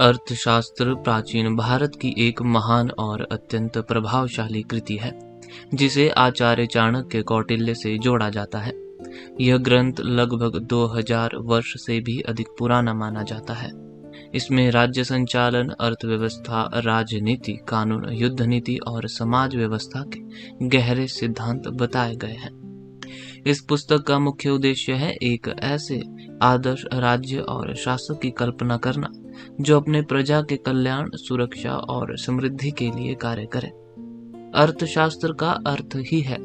अर्थशास्त्र प्राचीन भारत की एक महान और अत्यंत प्रभावशाली कृति है, जिसे आचार्य चाणक्य कौटिल्य से जोड़ा जाता है। यह ग्रंथ लगभग 2000 वर्ष से भी अधिक पुराना माना जाता है। इसमें राज्य संचालन, अर्थव्यवस्था, राजनीति, कानून, युद्ध नीति और समाज व्यवस्था के गहरे सिद्धांत बताए गए हैं। इस पुस्तक का मुख्य उद्देश्य है एक ऐसे आदर्श राज्य और शासक की कल्पना करना जो अपने प्रजा के कल्याण, सुरक्षा और समृद्धि के लिए कार्य करे। अर्थशास्त्र का अर्थ ही है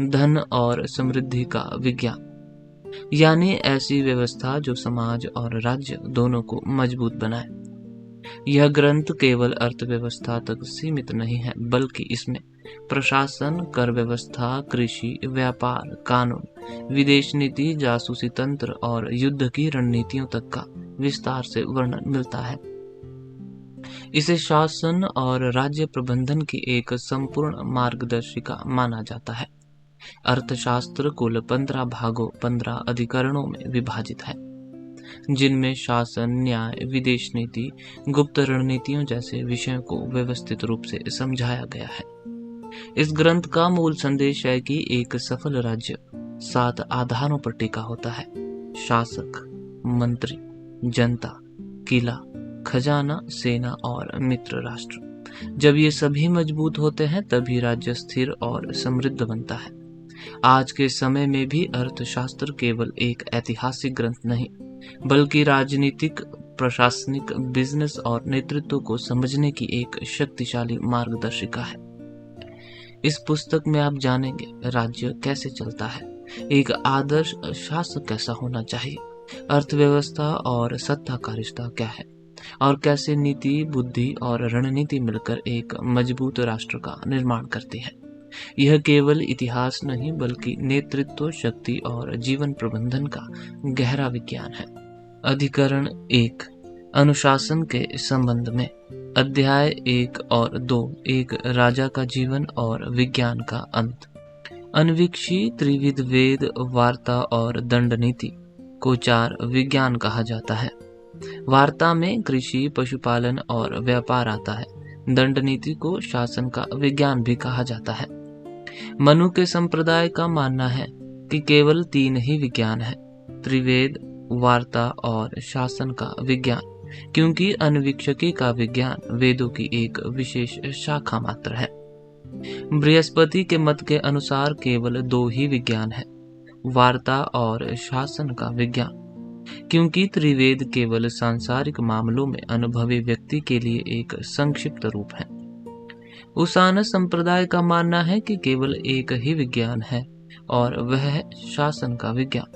धन और समृद्धि का विज्ञान, यानी ऐसी व्यवस्था जो समाज और राज्य दोनों को मजबूत बनाए। यह ग्रंथ केवल अर्थव्यवस्था तक सीमित नहीं है, बल्कि इसमें प्रशासन, कर व्यवस्था, कृषि, व्यापार, कानून, विदेश नीति, जासूसी तंत्र और युद्ध की रणनीतियों तक का विस्तार से वर्णन मिलता है। इसे शासन और राज्य प्रबंधन की एक संपूर्ण मार्गदर्शिका माना जाता है। अर्थशास्त्र कुल 15 भागों, 15 अधिकरणों में विभाजित है, जिनमें शासन, न्याय, विदेश नीति, गुप्त रणनीतियों जैसे विषयों को व्यवस्थित रूप से समझाया गया है। इस ग्रंथ का मूल संदेश है कि एक सफल राज्य 7 आधारों पर टिका होता है: शासक, मंत्री, जनता, किला, खजाना, सेना और मित्र राष्ट्र। जब ये सभी मजबूत होते हैं तभी राज्य स्थिर और समृद्ध बनता है। आज के समय में भी अर्थशास्त्र केवल एक ऐतिहासिक ग्रंथ नहीं, बल्कि राजनीतिक, प्रशासनिक, बिजनेस और नेतृत्व को समझने की एक शक्तिशाली मार्गदर्शिका है। इस पुस्तक में आप जानेंगे राज्य कैसे चलता है, एक आदर्श शासक कैसा होना चाहिए, अर्थव्यवस्था और सत्ता का रिश्ता क्या है, और कैसे नीति, बुद्धि और रणनीति मिलकर एक मजबूत राष्ट्र का निर्माण करती है। यह केवल इतिहास नहीं, बल्कि नेतृत्व, शक्ति और जीवन प्रबंधन का गहरा विज्ञान है। अधिकरण 1, अनुशासन के संबंध में। अध्याय 1 और 2, एक राजा का जीवन और विज्ञान का अंत। अन्वीक्षी, त्रिविध वेद, वार्ता और दंड नीति को 4 विज्ञान कहा जाता है। वार्ता में कृषि, पशुपालन और व्यापार आता है। दंड नीति को शासन का विज्ञान भी कहा जाता है। मनु के संप्रदाय का मानना है कि केवल 3 ही विज्ञान है: त्रिवेद, वार्ता और शासन का विज्ञान, क्योंकि अन्वीक्षकी का विज्ञान वेदों की एक विशेष शाखा मात्र है। बृहस्पति के मत के अनुसार केवल 2 ही विज्ञान है: वार्ता और शासन का विज्ञान, क्योंकि त्रिवेद केवल सांसारिक मामलों में अनुभवी व्यक्ति के लिए एक संक्षिप्त रूप है। उसाना संप्रदाय का मानना है कि केवल एक ही विज्ञान है और वह है शासन का विज्ञान,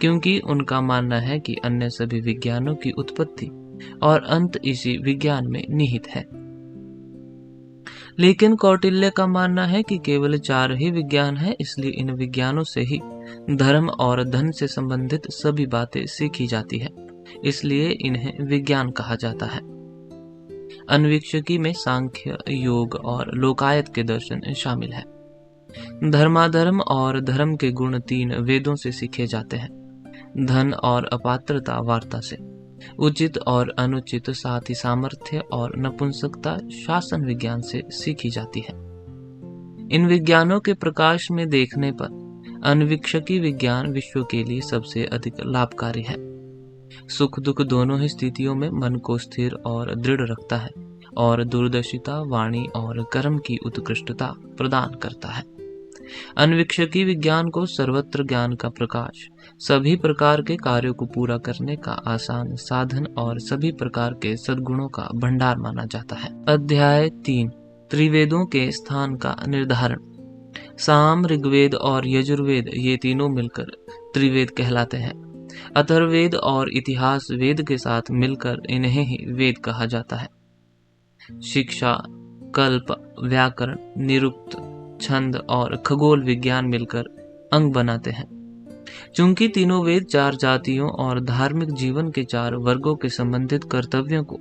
क्योंकि उनका मानना है कि अन्य सभी विज्ञानों की उत्पत्ति और अंत इसी विज्ञान में निहित है। लेकिन कौटिल्य का मानना है कि केवल 4 ही विज्ञान है, इसलिए इन विज्ञानों से ही धर्म और धन से संबंधित सभी बातें सीखी जाती है, इसलिए इन्हें विज्ञान कहा जाता है। अन्वीक्षकी में सांख्य, योग और लोकायत के दर्शन शामिल है। धर्माधर्म और धर्म के गुण 3 वेदों से सीखे जाते हैं: धन और अपात्रता वार्ता से, उचित और अनुचित, साथ ही सामर्थ्य और नपुंसकता शासन विज्ञान से सीखी जाती है। इन विज्ञानों के प्रकाश में देखने पर अन्वीक्षकी विज्ञान विश्व के लिए सबसे अधिक लाभकारी है। सुख दुख दोनों ही स्थितियों में मन को स्थिर और दृढ़ रखता है और दूरदर्शिता, वाणी और कर्म की उत्कृष्टता प्रदान करता है। अन्वीक्षकी विज्ञान को सर्वत्र ज्ञान का प्रकाश, सभी प्रकार के कार्यों को पूरा करने का आसान साधन और सभी प्रकार के सद्गुणों का भंडार माना जाता है। अध्याय 3, त्रिवेदों के स्थान का निर्धारण। साम, ऋग्वेद और यजुर्वेद ये तीनों मिलकर त्रिवेद कहलाते हैं। अथर्ववेद और इतिहास वेद के साथ मिलकर इन्हें ही वेद कहा जाता है। शिक्षा, कल्प, व्याकरण, निरुक्त, छंद और खगोल विज्ञान मिलकर अंग बनाते हैं। चूंकि तीनों वेद 4 जातियों और धार्मिक जीवन के 4 वर्गों के संबंधित कर्तव्यों को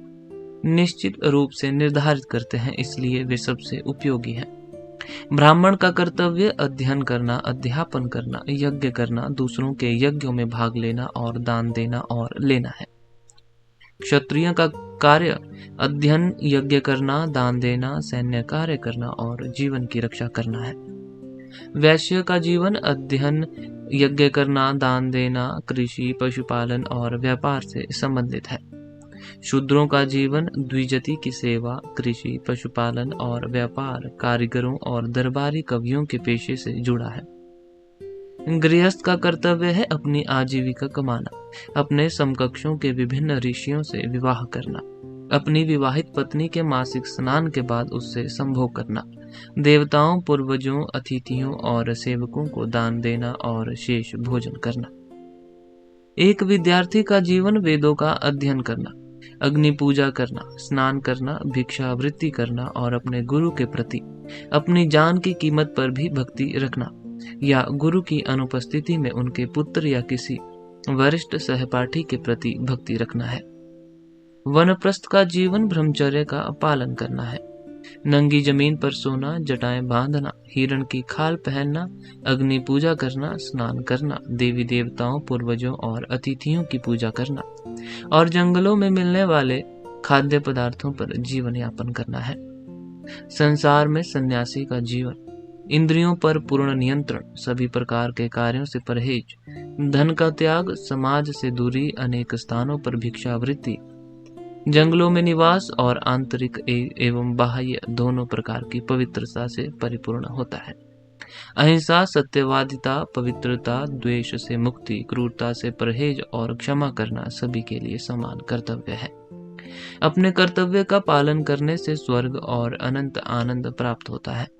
निश्चित रूप से निर्धारित करते हैं, इसलिए वे सबसे उपयोगी हैं। ब्राह्मण का कर्तव्य अध्ययन करना, अध्यापन करना, यज्ञ करना, दूसरों के यज्ञों में भाग लेना और दान देना और लेना है। क्षत्रिय का कार्य अध्ययन, यज्ञ करना, दान देना, सैन्य कार्य करना और जीवन की रक्षा करना है। वैश्य का जीवन अध्ययन, यज्ञ करना, दान देना, कृषि, पशुपालन और व्यापार से संबंधित है। शूद्रों का जीवन द्विजति की सेवा, कृषि, पशुपालन और व्यापार, कारीगरों और दरबारी कवियों के पेशे से जुड़ा है। गृहस्थ का कर्तव्य है अपनी आजीविका कमाना, अपने समकक्षों के विभिन्न ऋषियों से विवाह करना, अपनी विवाहित पत्नी के मासिक स्नान के बाद उससे संभोग करना, देवताओं, पूर्वजों, अतिथियों और सेवकों को दान देना और शेष भोजन करना। एक विद्यार्थी का जीवन वेदों का अध्ययन करना, अग्नि पूजा करना, स्नान करना, भिक्षावृत्ति करना और अपने गुरु के प्रति अपनी जान की कीमत पर भी भक्ति रखना या गुरु की अनुपस्थिति में उनके पुत्र या किसी वरिष्ठ सहपाठी के प्रति भक्ति रखना है। वनप्रस्थ का जीवन ब्रह्मचर्य का पालन करना है। नंगी जमीन पर सोना, जटाएं बांधना, हिरण की खाल पहनना, अग्नि पूजा करना, स्नान करना, देवी देवताओं, पूर्वजों और अतिथियों की पूजा करना और जंगलों में मिलने वाले खाद्य पदार्थों पर जीवन यापन करना है। संसार में सन्यासी का जीवन इंद्रियों पर पूर्ण नियंत्रण, सभी प्रकार के कार्यों से परहेज, धन का त्याग, समाज से दूरी, अनेक स्थानों पर भिक्षावृत्ति, जंगलों में निवास और आंतरिक एवं बाह्य दोनों प्रकार की पवित्रता से परिपूर्ण होता है। अहिंसा, सत्यवादिता, पवित्रता, द्वेष से मुक्ति, क्रूरता से परहेज और क्षमा करना सभी के लिए समान कर्तव्य है। अपने कर्तव्य का पालन करने से स्वर्ग और अनंत आनंद प्राप्त होता है।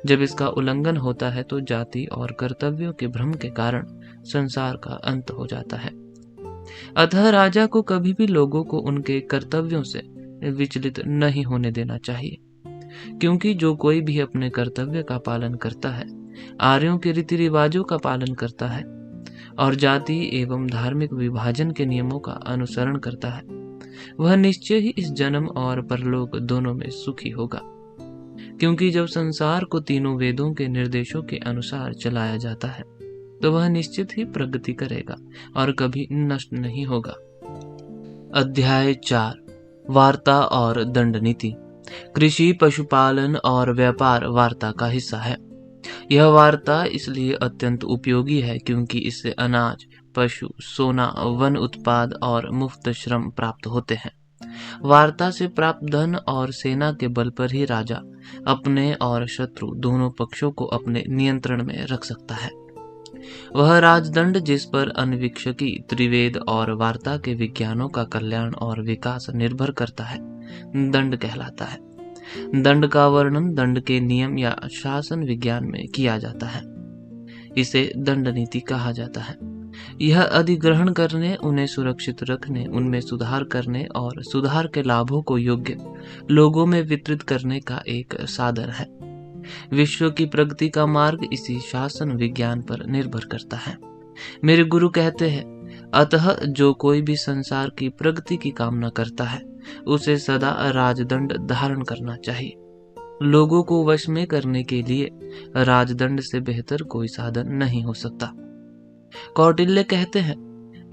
जब इसका उल्लंघन होता है तो जाति और कर्तव्यों के भ्रम के कारण संसार का अंत हो जाता है। अतः राजा को कभी भी लोगों को उनके कर्तव्यों से विचलित नहीं होने देना चाहिए, क्योंकि जो कोई भी अपने कर्तव्य का पालन करता है, आर्यों के रीति रिवाजों का पालन करता है और जाति एवं धार्मिक विभाजन के नियमों का अनुसरण करता है, वह निश्चय ही इस जन्म और परलोक दोनों में सुखी होगा। क्योंकि जब संसार को तीनों वेदों के निर्देशों के अनुसार चलाया जाता है तो वह निश्चित ही प्रगति करेगा और कभी नष्ट नहीं होगा। अध्याय 4 वार्ता और दंड नीति। कृषि, पशुपालन और व्यापार वार्ता का हिस्सा है। यह वार्ता इसलिए अत्यंत उपयोगी है क्योंकि इससे अनाज, पशु, सोना, वन उत्पाद और मुफ्त श्रम प्राप्त होते हैं। वार्ता से प्राप्त धन और सेना के बल पर ही राजा अपने और शत्रु दोनों पक्षों को अपने नियंत्रण में रख सकता है। वह राजदंड जिस पर अन्वीक्षकी, त्रिवेद और वार्ता के विज्ञानों का कल्याण और विकास निर्भर करता है, दंड कहलाता है। दंड का वर्णन दंड के नियम या शासन विज्ञान में किया जाता है। इसे दंड नीति कहा जाता है। यह अधिग्रहण करने, उन्हें सुरक्षित रखने, उनमें सुधार करने और सुधार के लाभों को योग्य लोगों में वितरित करने का एक साधन है। विश्व की प्रगति का मार्ग इसी शासन विज्ञान पर निर्भर करता है। मेरे गुरु कहते हैं, अतः जो कोई भी संसार की प्रगति की कामना करता है उसे सदा राजदंड धारण करना चाहिए। लोगों को वश में करने के लिए राजदंड से बेहतर कोई साधन नहीं हो सकता। कौटिल्य कहते हैं,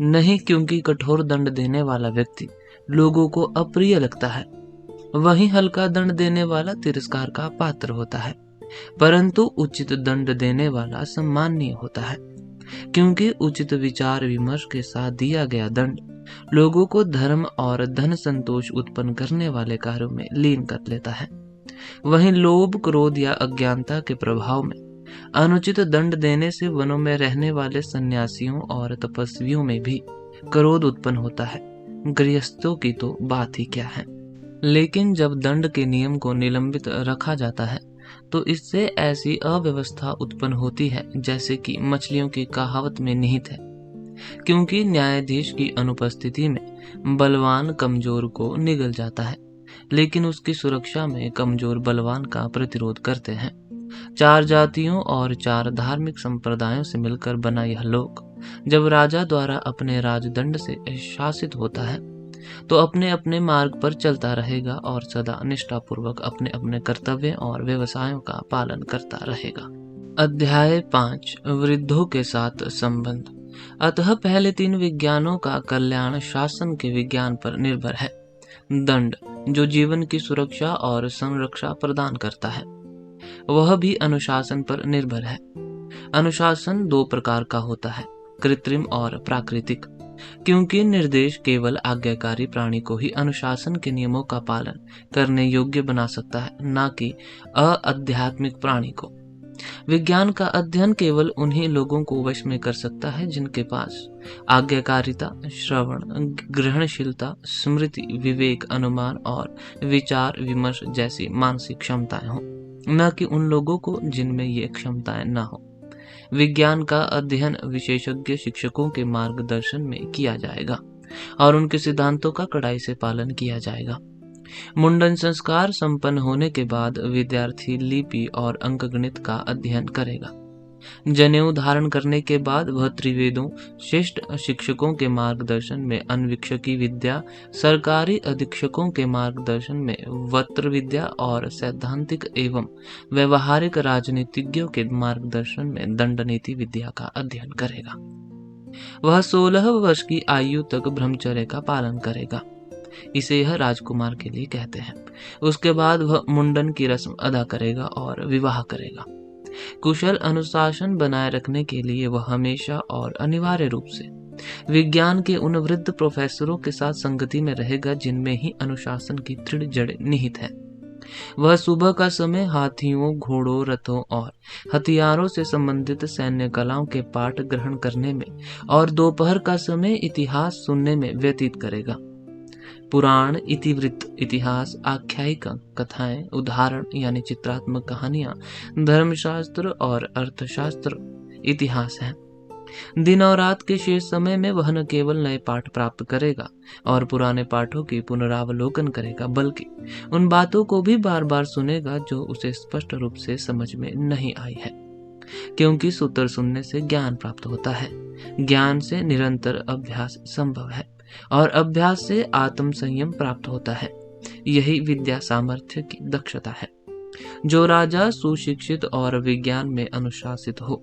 नहीं, क्योंकि कठोर दंड देने वाला व्यक्ति लोगों को अप्रिय लगता है, वहीं हल्का दंड देने वाला तिरस्कार का पात्र होता है, परंतु उचित दंड देने वाला सम्माननीय होता है, क्योंकि उचित विचार विमर्श के साथ दिया गया दंड लोगों को धर्म और धन संतोष उत्पन्न करने वाले कार्यों में लीन कर लेता है। वहीं लोभ, क्रोध या अज्ञानता के प्रभाव में अनुचित दंड देने से वनों में रहने वाले सन्यासियों और तपस्वियों में भी क्रोध उत्पन्न होता है। गृहस्थों की तो बात ही क्या है। लेकिन जब दंड के नियम को निलंबित रखा जाता है तो इससे ऐसी अव्यवस्था उत्पन्न होती है जैसे कि मछलियों की कहावत में निहित है, क्योंकि न्यायाधीश की अनुपस्थिति में बलवान कमजोर को निगल जाता है, लेकिन उसकी सुरक्षा में कमजोर बलवान का प्रतिरोध करते हैं। 4 जातियों और 4 धार्मिक संप्रदायों से मिलकर बना यह लोक जब राजा द्वारा अपने राजदंड से शासित होता है तो अपने अपने मार्ग पर चलता रहेगा और सदा निष्ठापूर्वक अपने अपने कर्तव्य और व्यवसायों का पालन करता रहेगा। अध्याय 5 वृद्धों के साथ संबंध। अतः पहले 3 विज्ञानों का कल्याण शासन के विज्ञान पर निर्भर है। दंड, जो जीवन की सुरक्षा और संरक्षा प्रदान करता है, वह भी अनुशासन पर निर्भर है। अनुशासन 2 प्रकार का होता है, कृत्रिम और प्राकृतिक, क्योंकि निर्देश केवल आज्ञाकारी प्राणी को ही अनुशासन के नियमों का पालन करने योग्य बना सकता है, न कि अआध्यात्मिक प्राणी को। विज्ञान का अध्ययन केवल उन्हीं लोगों को वश में कर सकता है जिनके पास आज्ञाकारिता, श्रवण, ग्रहणशीलता, स्मृति, विवेक, अनुमान और विचार विमर्श जैसी मानसिक क्षमताएं हों, न कि उन लोगों को जिनमें ये क्षमताएं न हो। विज्ञान का अध्ययन विशेषज्ञ शिक्षकों के मार्गदर्शन में किया जाएगा और उनके सिद्धांतों का कड़ाई से पालन किया जाएगा। मुंडन संस्कार संपन्न होने के बाद विद्यार्थी लिपि और अंकगणित का अध्ययन करेगा। जनेऊ धारण करने के बाद वह त्रिवेदों, श्रेष्ठ शिक्षकों के मार्गदर्शन में अन्वीक्षकी विद्या, सरकारी अधीक्षकों के मार्गदर्शन में वस्त्र विद्या और सैद्धांतिक एवं व्यवहारिक राजनीतिज्ञों के मार्गदर्शन में दंड नीति विद्या का अध्ययन करेगा। वह 16 वर्ष की आयु तक ब्रह्मचर्य का पालन करेगा। इसे यह राजकुमार के लिए कहते हैं। उसके बाद वह मुंडन की रस्म अदा करेगा और विवाह करेगा। कुशल अनुशासन बनाए रखने के लिए वह हमेशा और अनिवार्य रूप से विज्ञान के उन वृद्ध प्रोफेसरों के साथ संगति में रहेगा जिनमें ही अनुशासन की दृढ़ जड़ निहित है। वह सुबह का समय हाथियों, घोड़ों, रथों और हथियारों से संबंधित सैन्य कलाओं के पाठ ग्रहण करने में और दोपहर का समय इतिहास सुनने में व्यतीत करेगा। पुराण, इतिवृत्त, इतिहास, आख्यायिका, कथाएं, उदाहरण यानी चित्रात्मक कहानियां, धर्मशास्त्र और अर्थशास्त्र इतिहास है। दिन और रात के शेष समय में वह न केवल नए पाठ प्राप्त करेगा और पुराने पाठों की पुनरावलोकन करेगा, बल्कि उन बातों को भी बार बार सुनेगा जो उसे स्पष्ट रूप से समझ में नहीं आई है, क्योंकि सूत्र सुनने से ज्ञान प्राप्त होता है। ज्ञान से निरंतर अभ्यास संभव है और अभ्यास से आत्म संयम प्राप्त होता है। यही विद्या सामर्थ्य की दक्षता है। जो राजा सुशिक्षित और विज्ञान में अनुशासित हो,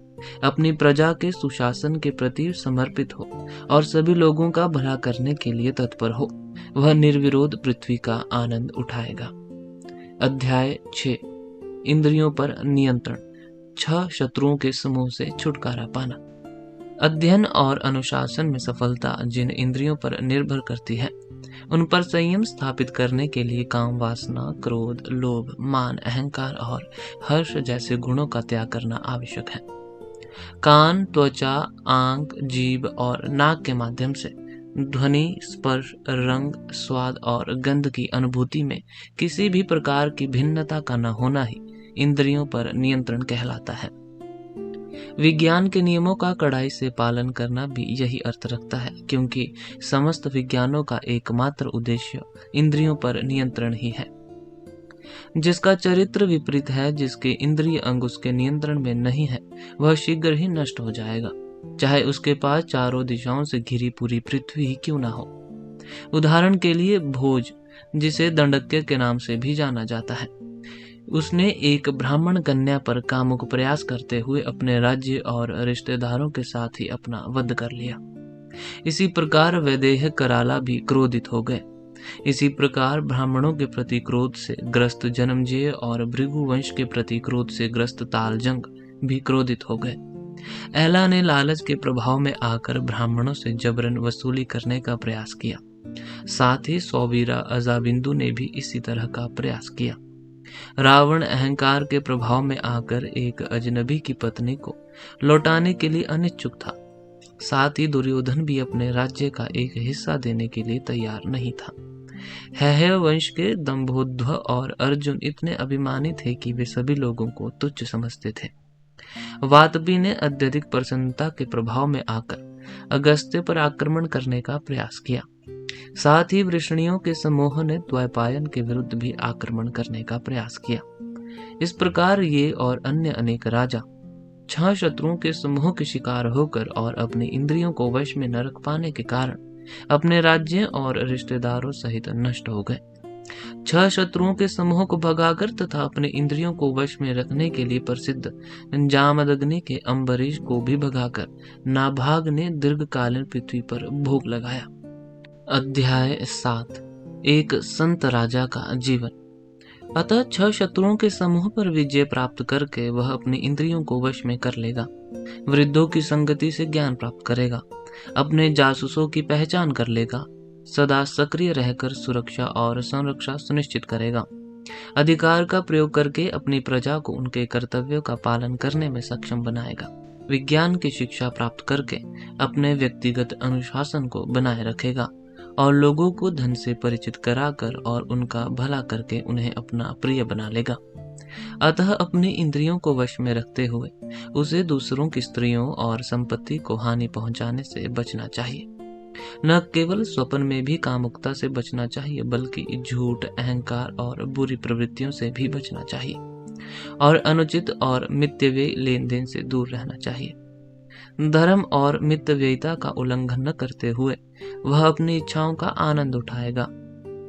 अपनी प्रजा के सुशासन के प्रति समर्पित हो और सभी लोगों का भला करने के लिए तत्पर हो, वह निर्विरोध पृथ्वी का आनंद उठाएगा। अध्याय 6, इंद्रियों पर नियंत्रण, 6 शत्रुओं के समूह से छुटकारा पाना। अध्ययन और अनुशासन में सफलता जिन इंद्रियों पर निर्भर करती है, उन पर संयम स्थापित करने के लिए काम वासना, क्रोध, लोभ, मान, अहंकार और हर्ष जैसे गुणों का त्याग करना आवश्यक है। कान, त्वचा, आंख, जीभ और नाक के माध्यम से ध्वनि, स्पर्श, रंग, स्वाद और गंध की अनुभूति में किसी भी प्रकार की भिन्नता का न होना ही इंद्रियों पर नियंत्रण कहलाता है। विज्ञान के नियमों का कड़ाई से पालन करना भी यही अर्थ रखता है, क्योंकि समस्त विज्ञानों का एकमात्र उद्देश्य इंद्रियों पर नियंत्रण ही है। जिसका चरित्र विपरीत है, जिसके इंद्रिय अंग उसके नियंत्रण में नहीं है, वह शीघ्र ही नष्ट हो जाएगा, चाहे उसके पास चारों दिशाओं से घिरी पूरी पृथ्वी ही क्यों ना हो। उदाहरण के लिए भोज, जिसे दंडक्य के नाम से भी जाना जाता है, उसने एक ब्राह्मण कन्या पर कामुक प्रयास करते हुए अपने राज्य और रिश्तेदारों के साथ ही अपना वध कर लिया। इसी प्रकार वैदेह कराला भी क्रोधित हो गए। इसी प्रकार ब्राह्मणों के प्रति क्रोध से ग्रस्त जन्मजेय और भृगु वंश के प्रति क्रोध से ग्रस्त तालजंग भी क्रोधित हो गए। एला ने लालच के प्रभाव में आकर ब्राह्मणों से जबरन वसूली करने का प्रयास किया। साथ ही सौवीरा अजाबिंदु ने भी इसी तरह का प्रयास किया। रावण अहंकार के प्रभाव में आकर एक अजनबी की पत्नी को लौटाने के लिए अनिच्छुक था। साथ ही दुर्योधन भी अपने राज्य का एक हिस्सा देने के लिए तैयार नहीं था। हैहय वंश के दंभोद्धव और अर्जुन इतने अभिमानी थे कि वे सभी लोगों को तुच्छ समझते थे। वातपी ने अत्यधिक प्रसन्नता के प्रभाव में आकर अगस्त्य पर आक्रमण करने का प्रयास किया। साथ ही वृषणियों के समूह ने द्वैपायन के विरुद्ध भी आक्रमण करने का प्रयास किया। इस प्रकार ये और अन्य अनेक राजा 6 शत्रुओं के समूह के शिकार होकर और अपनी इंद्रियों को वश में न रख पाने के कारण अपने राज्य और रिश्तेदारों सहित नष्ट हो गए। 6 शत्रुओं के समूह को भगाकर तथा अपने इंद्रियों को वश में रखने के लिए प्रसिद्ध जामदग्नि के अम्बरीश को भी भगाकर नाभाग ने दीर्घकालीन पृथ्वी पर भोग लगाया। अध्याय 7 एक संत राजा का जीवन। अतः 6 शत्रुओं के समूह पर विजय प्राप्त करके वह अपनी इंद्रियों को वश में कर लेगा, वृद्धों की संगति से ज्ञान प्राप्त करेगा, अपने जासूसों की पहचान कर लेगा, सदा सक्रिय रहकर सुरक्षा और संरक्षा सुनिश्चित करेगा, अधिकार का प्रयोग करके अपनी प्रजा को उनके कर्तव्यों का पालन करने में सक्षम बनाएगा, विज्ञान की शिक्षा प्राप्त करके अपने व्यक्तिगत अनुशासन को बनाए रखेगा और लोगों को धन से परिचित कराकर और उनका भला करके उन्हें अपना प्रिय बना लेगा। अतः अपनी इंद्रियों को वश में रखते हुए उसे दूसरों की स्त्रियों और संपत्ति को हानि पहुंचाने से बचना चाहिए। न केवल स्वप्न में भी कामुकता से बचना चाहिए, बल्कि झूठ, अहंकार और बुरी प्रवृत्तियों से भी बचना चाहिए और अनुचित और मितव्ययी लेन देन से दूर रहना चाहिए। धर्म और मितव्ययिता का उल्लंघन न करते हुए वह अपनी इच्छाओं का आनंद उठाएगा।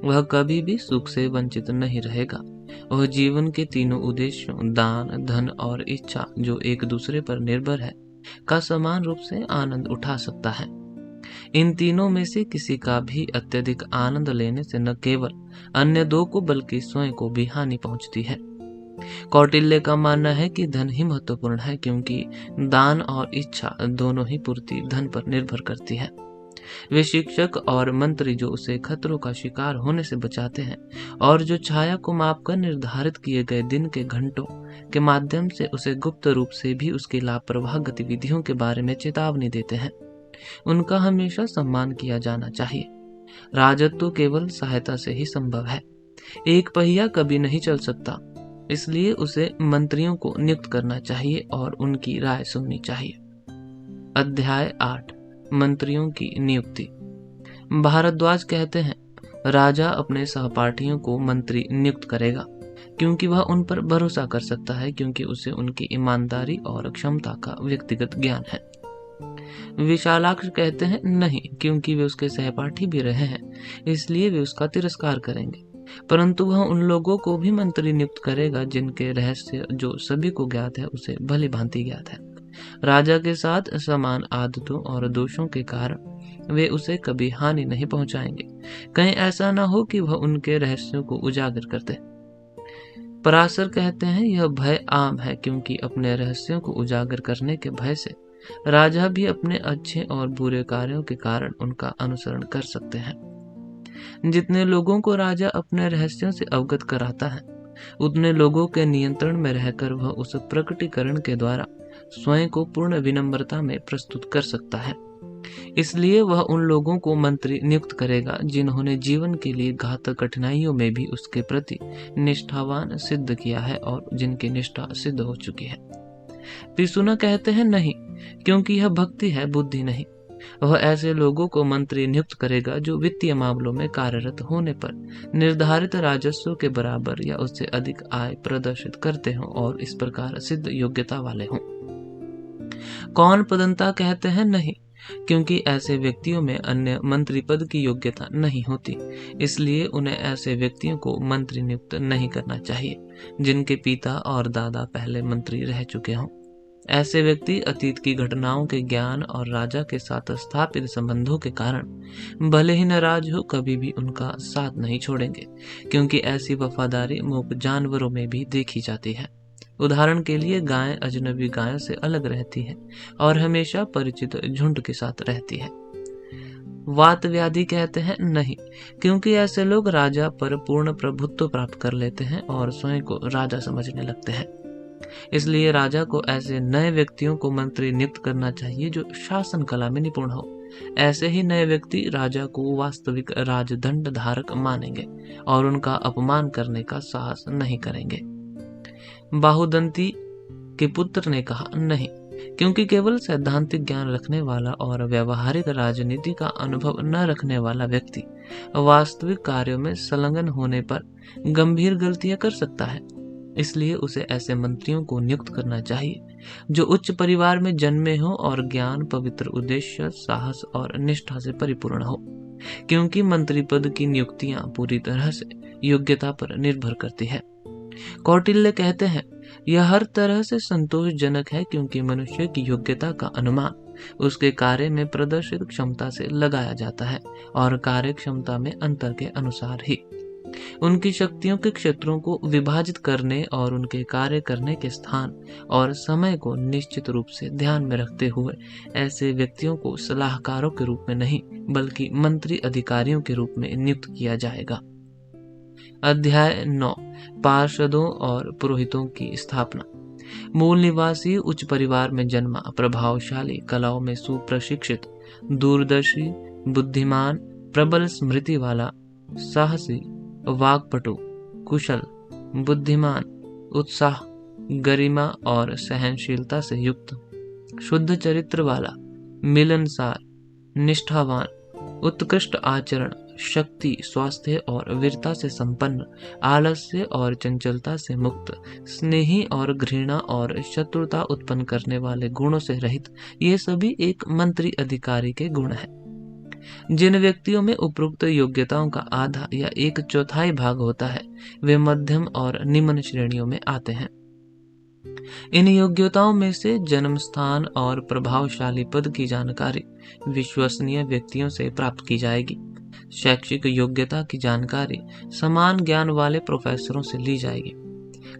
वह कभी भी सुख से वंचित नहीं रहेगा। वह जीवन के तीनों उद्देश्यों दान, धन और इच्छा जो एक दूसरे पर निर्भर है का समान रूप से आनंद उठा सकता है। इन तीनों में से किसी का भी अत्यधिक आनंद लेने से न केवल अन्य दो को बल्कि स्वयं को भी हानि पहुंचती है। कौटिल्य का मानना है कि धन ही महत्वपूर्ण है, क्योंकि दान और इच्छा दोनों ही पूर्ति धन पर निर्भर करती है। वे शिक्षक और मंत्री जो उसे खतरों का शिकार होने से बचाते हैं और जो छाया को मापकर निर्धारित किए गए दिन के घंटों के माध्यम से उसे गुप्त रूप से भी उसकी लापरवाह गतिविधियों के बारे में चेतावनी देते हैं, उनका हमेशा सम्मान किया जाना चाहिए। राजत्व केवल सहायता से ही संभव है। एक पहिया कभी नहीं चल सकता, इसलिए उसे मंत्रियों को नियुक्त करना चाहिए और उनकी राय सुननी चाहिए। अध्याय 8 मंत्रियों की नियुक्ति। भारद्वाज कहते हैं, राजा अपने सहपाठियों को मंत्री नियुक्त करेगा क्योंकि वह उन पर भरोसा कर सकता है, क्योंकि उसे उनकी ईमानदारी और क्षमता का व्यक्तिगत ज्ञान है। विशालाक्ष कहते हैं, नहीं, क्योंकि वे उसके सहपाठी भी रहे हैं, इसलिए वे उसका तिरस्कार करेंगे, परंतु वह उन लोगों को भी मंत्री नियुक्त करेगा जिनके रहस्य जो सभी को ज्ञात है उसे भली भांति ज्ञात है। राजा के साथ समान आदतों और दोषों के कारण वे उसे कभी हानि नहीं पहुंचाएंगे। कहीं ऐसा न हो कि वह उनके रहस्यों को उजागर कर दे। पराशर कहते हैं, यह भय आम है, क्योंकि अपने रहस्यों को उजागर करने के भय से राजा भी अपने अच्छे और बुरे कार्यों के कारण उनका अनुसरण कर सकते हैं। जितने लोगों को राजा अपने रहस्यों से अवगत कराता है, उतने लोगों के नियंत्रण में रहकर वह उस प्रकटीकरण के द्वारा स्वयं को पूर्ण विनम्रता में प्रस्तुत कर सकता है। इसलिए वह उन लोगों को मंत्री नियुक्त करेगा जिन्होंने जीवन के लिए घातक कठिनाइयों में भी उसके प्रति निष्ठावान सिद्ध किया है और जिनकी निष्ठा सिद्ध हो चुकी है। पिसुना कहते हैं, नहीं, क्योंकि यह भक्ति है, बुद्धि नहीं। वह ऐसे लोगों को मंत्री नियुक्त करेगा जो वित्तीय मामलों में कार्यरत होने पर निर्धारित राजस्व के बराबर या उससे अधिक आय प्रदर्शित करते हों और इस प्रकार सिद्ध योग्यता वाले हों। कौन पदंता कहते हैं, नहीं, क्योंकि ऐसे व्यक्तियों में अन्य मंत्री पद की योग्यता नहीं होती, इसलिए उन्हें ऐसे व्यक्तियों को मंत्री नियुक्त नहीं करना चाहिए जिनके पिता और दादा पहले मंत्री रह चुके हों। ऐसे व्यक्ति अतीत की घटनाओं के ज्ञान और राजा के साथ स्थापित संबंधों के कारण भले ही नाराज हो कभी भी उनका साथ नहीं छोड़ेंगे, क्योंकि ऐसी वफादारी मूक जानवरों में भी देखी जाती है। उदाहरण के लिए गाय अजनबी गायों से अलग रहती है और हमेशा परिचित झुंड के साथ रहती है। वात व्याधि कहते हैं, नहीं, क्योंकि ऐसे लोग राजा पर पूर्ण प्रभुत्व प्राप्त कर लेते हैं और स्वयं को राजा समझने लगते हैं। इसलिए राजा को ऐसे नए व्यक्तियों को मंत्री नियुक्त करना चाहिए जो शासन कला में निपुण हो। ऐसे ही नए व्यक्ति राजा को वास्तविक राजदंड धारक मानेंगे और उनका अपमान करने का साहस नहीं करेंगे। बाहुदंती के पुत्र ने कहा, नहीं, क्योंकि केवल सैद्धांतिक ज्ञान रखने वाला और व्यवहारिक राजनीति का अनुभव न रखने वाला व्यक्ति वास्तविक कार्यों में संलग्न होने पर गंभीर गलतियां कर सकता है। इसलिए उसे ऐसे मंत्रियों को नियुक्त करना चाहिए जो उच्च परिवार में जन्मे हो और ज्ञान, पवित्र उद्देश्य, साहस और निष्ठा से परिपूर्ण हो। क्योंकि मंत्री पद की नियुक्तियां पूरी तरह से योग्यता पर निर्भर करती है। कौटिल्य कहते हैं, यह हर तरह से संतोषजनक है क्योंकि मनुष्य की योग्यता का अनुमान उसके कार्य में प्रदर्शित क्षमता से लगाया जाता है और कार्य क्षमता में अंतर के अनुसार ही। उनकी शक्तियों के क्षेत्रों को विभाजित करने और उनके कार्य करने के स्थान और समय को निश्चित रूप से ध्यान में रखते हुए ऐसे व्यक्तियों को सलाहकारों के रूप में नहीं बल्कि मंत्री अधिकारियों के रूप में नियुक्त किया जाएगा। अध्याय 9, पार्षदों और पुरोहितों की स्थापना। मूल निवासी उच्च परिवार में जन्मा, प्रभावशाली, कलाओं में सुप्रशिक्षित, दूरदर्शी, बुद्धिमान, प्रबल स्मृति वाला, साहसी, वाक्पटु, कुशल, बुद्धिमान, उत्साह, गरिमा और सहनशीलता से युक्त, शुद्ध चरित्र वाला, मिलनसार, निष्ठावान, उत्कृष्ट आचरण, शक्ति, स्वास्थ्य और वीरता से संपन्न, आलस्य और चंचलता से मुक्त, स्नेही और घृणा और शत्रुता उत्पन्न करने वाले गुणों से रहित, ये सभी एक मंत्री अधिकारी के गुण हैं। जिन व्यक्तियों में उपरोक्त योग्यताओं का आधा या 1/4 भाग होता है, वे मध्यम और निम्न श्रेणियों में आते हैं। इन योग्यताओं में से जन्म स्थान और प्रभावशाली पद की जानकारी विश्वसनीय व्यक्तियों से प्राप्त की जाएगी। शैक्षिक योग्यता की जानकारी समान ज्ञान वाले प्रोफेसरों से ली जाएगी।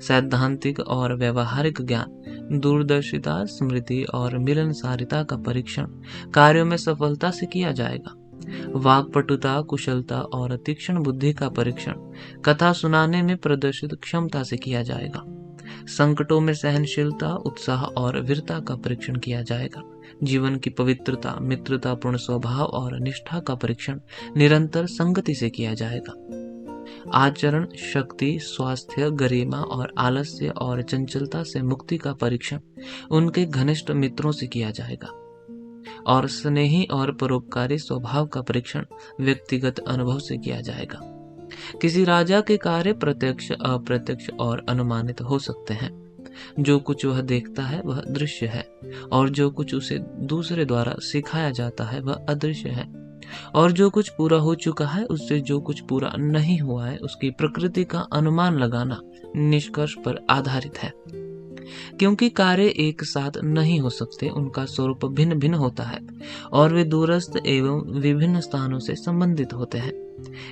सैद्धांतिक और व्यवहारिक ज्ञान, दूरदर्शिता, स्मृति और मिलनसारिता का परीक्षण कार्यों में सफलता से किया जाएगा। वाक्पटुता, कुशलता और तीक्ष्ण बुद्धि का परीक्षण कथा सुनाने में प्रदर्शित क्षमता से किया जाएगा। संकटों में सहनशीलता, उत्साह और वीरता का परीक्षण किया जाएगा। जीवन की पवित्रता, मित्रतापूर्ण स्वभाव और निष्ठा का परीक्षण निरंतर संगति से किया जाएगा। आचरण, शक्ति, स्वास्थ्य, गरिमा और आलस्य और चंचलता से मुक्ति का परीक्षण उनके घनिष्ठ मित्रों से किया जाएगा। और स्नेही और परोपकारी स्वभाव का परीक्षण व्यक्तिगत अनुभव से किया जाएगा। किसी राजा के कार्य प्रत्यक्ष, अप्रत्यक्ष और अनुमानित हो सकते हैं। जो कुछ वह देखता है वह दृश्य है, और जो कुछ उसे दूसरे द्वारा सिखाया जाता है वह अदृश्य है, और जो कुछ पूरा हो चुका है उससे जो कुछ पूरा नहीं हुआ है उसकी प्रकृति का अनुमान लगाना निष्कर्ष पर आधारित है। क्योंकि कार्य एक साथ नहीं हो सकते, उनका स्वरूप भिन्न भिन्न होता है और वे दूरस्थ एवं विभिन्न स्थानों से संबंधित होते हैं।